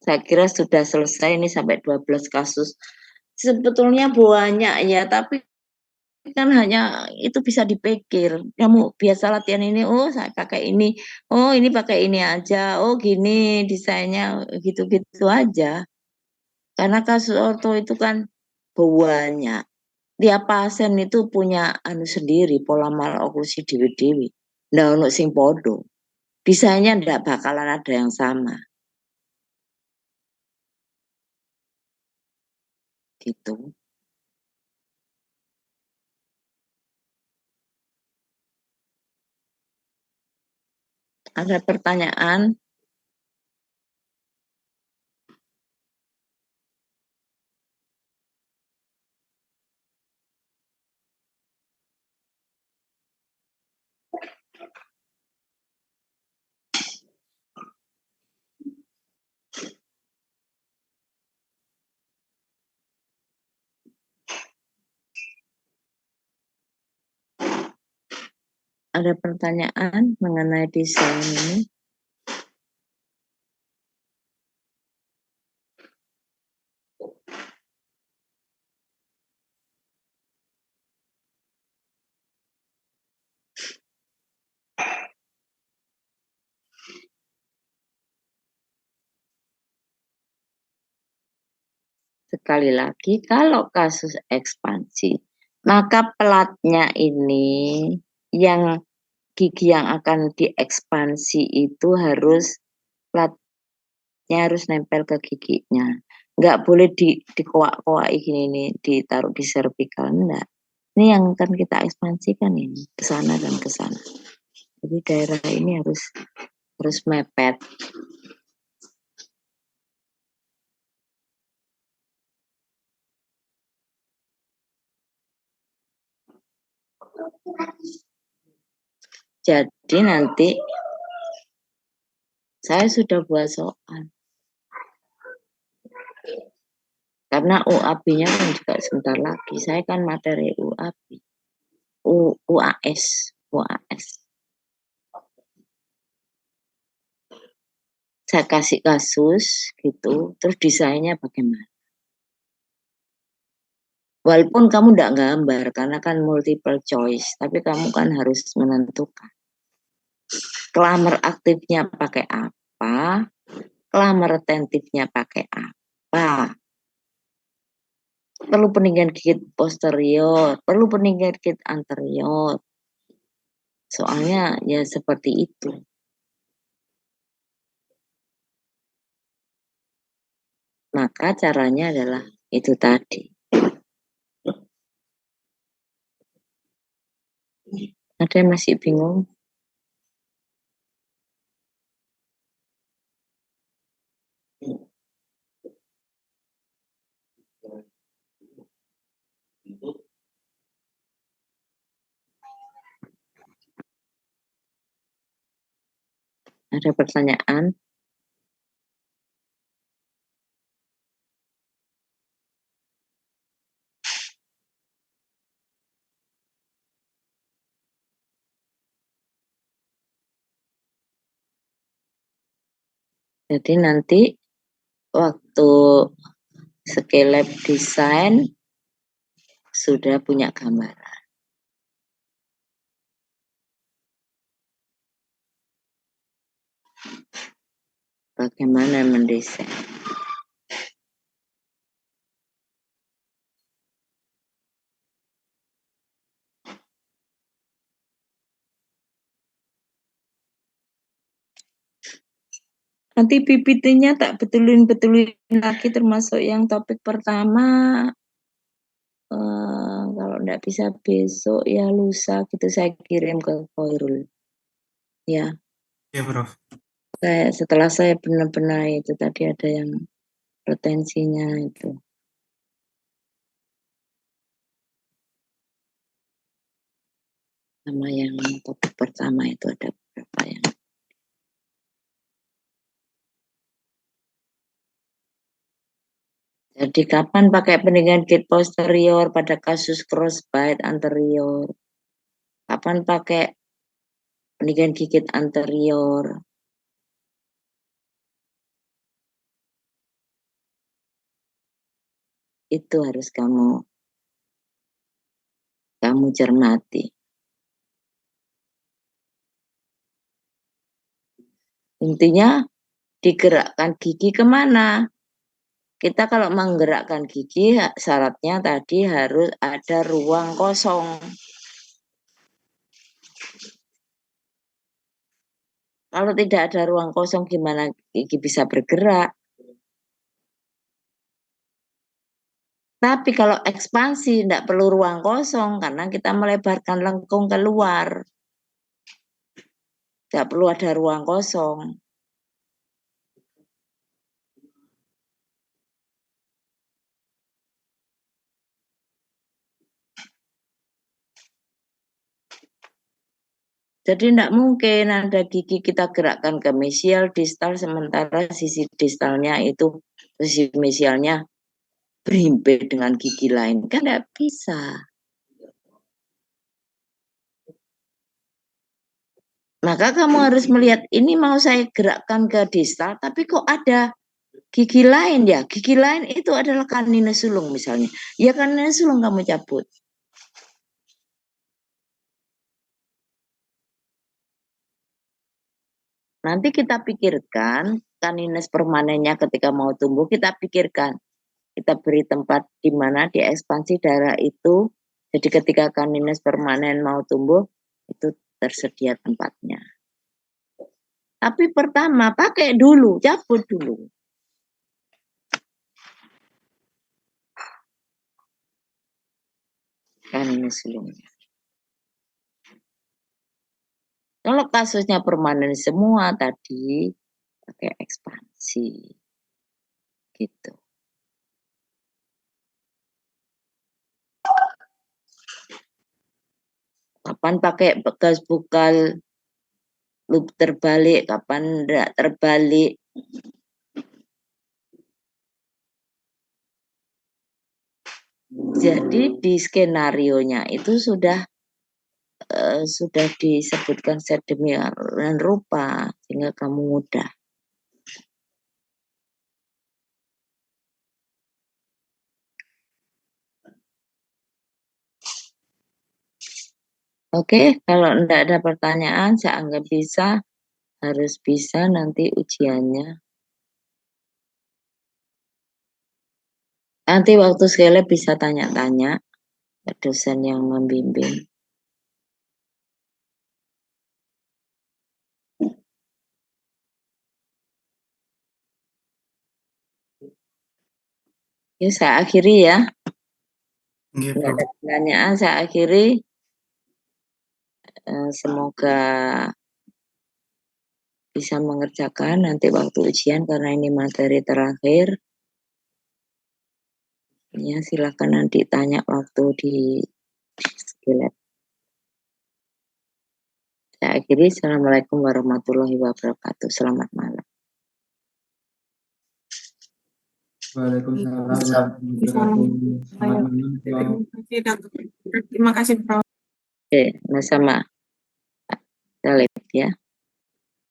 Saya kira sudah selesai ini sampai 12 kasus. Sebetulnya banyak ya, tapi kan hanya itu bisa dipikir. Kamu biasa latihan ini, oh saya pakai ini, oh ini pakai ini aja, oh gini desainnya gitu-gitu aja. Karena kasus orto itu kan banyak. Tiap pasien itu punya anu sendiri, pola maloklusi dewi-dewi. Nah, untuk sing podo. Desainnya ndak bakalan ada yang sama. Gitu. Ada pertanyaan? Ada pertanyaan mengenai desain ini? Sekali lagi, kalau kasus ekspansi, maka pelatnya ini yang gigi yang akan diekspansi itu harus pelatnya harus nempel ke giginya. Nggak boleh dikoak-koak gini nih, ditaruh di cervical, enggak. Ini yang akan kita ekspansikan ini, ke sana dan ke sana. Jadi daerah ini harus mepet. Jadi nanti saya sudah buat soal. Karena UAB-nya kan juga sebentar lagi. Saya kan materi UAB. UAS. UAS. Saya kasih kasus gitu, terus desainnya bagaimana. Walaupun kamu tidak gambar, karena kan multiple choice, tapi kamu kan harus menentukan. Kelamer aktifnya pakai apa, kelamer retentifnya pakai apa. Perlu peninggian gigit posterior, perlu peninggian gigit anterior. Soalnya ya seperti itu. Maka caranya adalah itu tadi. Ada yang masih bingung? Ada pertanyaan? Jadi nanti waktu Skillab desain sudah punya gambaran. Bagaimana mendesain? Nanti PPT-nya tak betulin lagi termasuk yang topik pertama. Kalau enggak bisa besok ya lusa gitu saya kirim ke Koirul. Ya. Ya, Prof. Setelah saya benar-benar itu tadi ada yang retensinya itu. Sama yang topik pertama itu ada beberapa yang. Jadi kapan pakai pendinginan gigi posterior pada kasus crossbite anterior? Kapan pakai pendinginan gigit anterior? Itu harus kamu cermati. Intinya digerakkan gigi kemana? Kita kalau menggerakkan gigi syaratnya tadi harus ada ruang kosong. Kalau tidak ada ruang kosong gimana gigi bisa bergerak? Tapi kalau ekspansi tidak perlu ruang kosong karena kita melebarkan lengkung keluar. Tidak perlu ada ruang kosong. Jadi tidak mungkin ada gigi kita gerakkan ke mesial, distal, sementara sisi distalnya itu, sisi mesialnya berhimpit dengan gigi lain. Kan tidak bisa. Maka kamu harus melihat, ini mau saya gerakkan ke distal, tapi kok ada gigi lain ya? Gigi lain itu adalah canine sulung misalnya. Ya canine sulung kamu cabut. Nanti kita pikirkan canines permanennya ketika mau tumbuh, kita pikirkan. Kita beri tempat di mana di ekspansi daerah itu. Jadi ketika canines permanen mau tumbuh, itu tersedia tempatnya. Tapi pertama pakai dulu, cabut dulu. Canines sulungnya. Kalau kasusnya permanen semua tadi pakai ekspansi. Gitu. Kapan pakai bekas bukal loop terbalik, kapan enggak terbalik. Jadi di skenarionya itu sudah disebutkan sedemikian rupa sehingga kamu mudah. Oke, kalau tidak ada pertanyaan, saya anggap bisa, harus bisa nanti ujiannya. Nanti waktu sekali bisa tanya-tanya ke dosen yang membimbing. Ya, saya akhiri ya. Tidak ada pertanyaan, saya akhiri. Semoga bisa mengerjakan nanti waktu ujian karena ini materi terakhir. Ya, silakan nanti tanya waktu di Skilab. Saya akhiri. Assalamualaikum warahmatullahi wabarakatuh. Selamat malam. Waalaikumsalam. Terima kasih, Prof. Oke, sama-sama. Salim ya.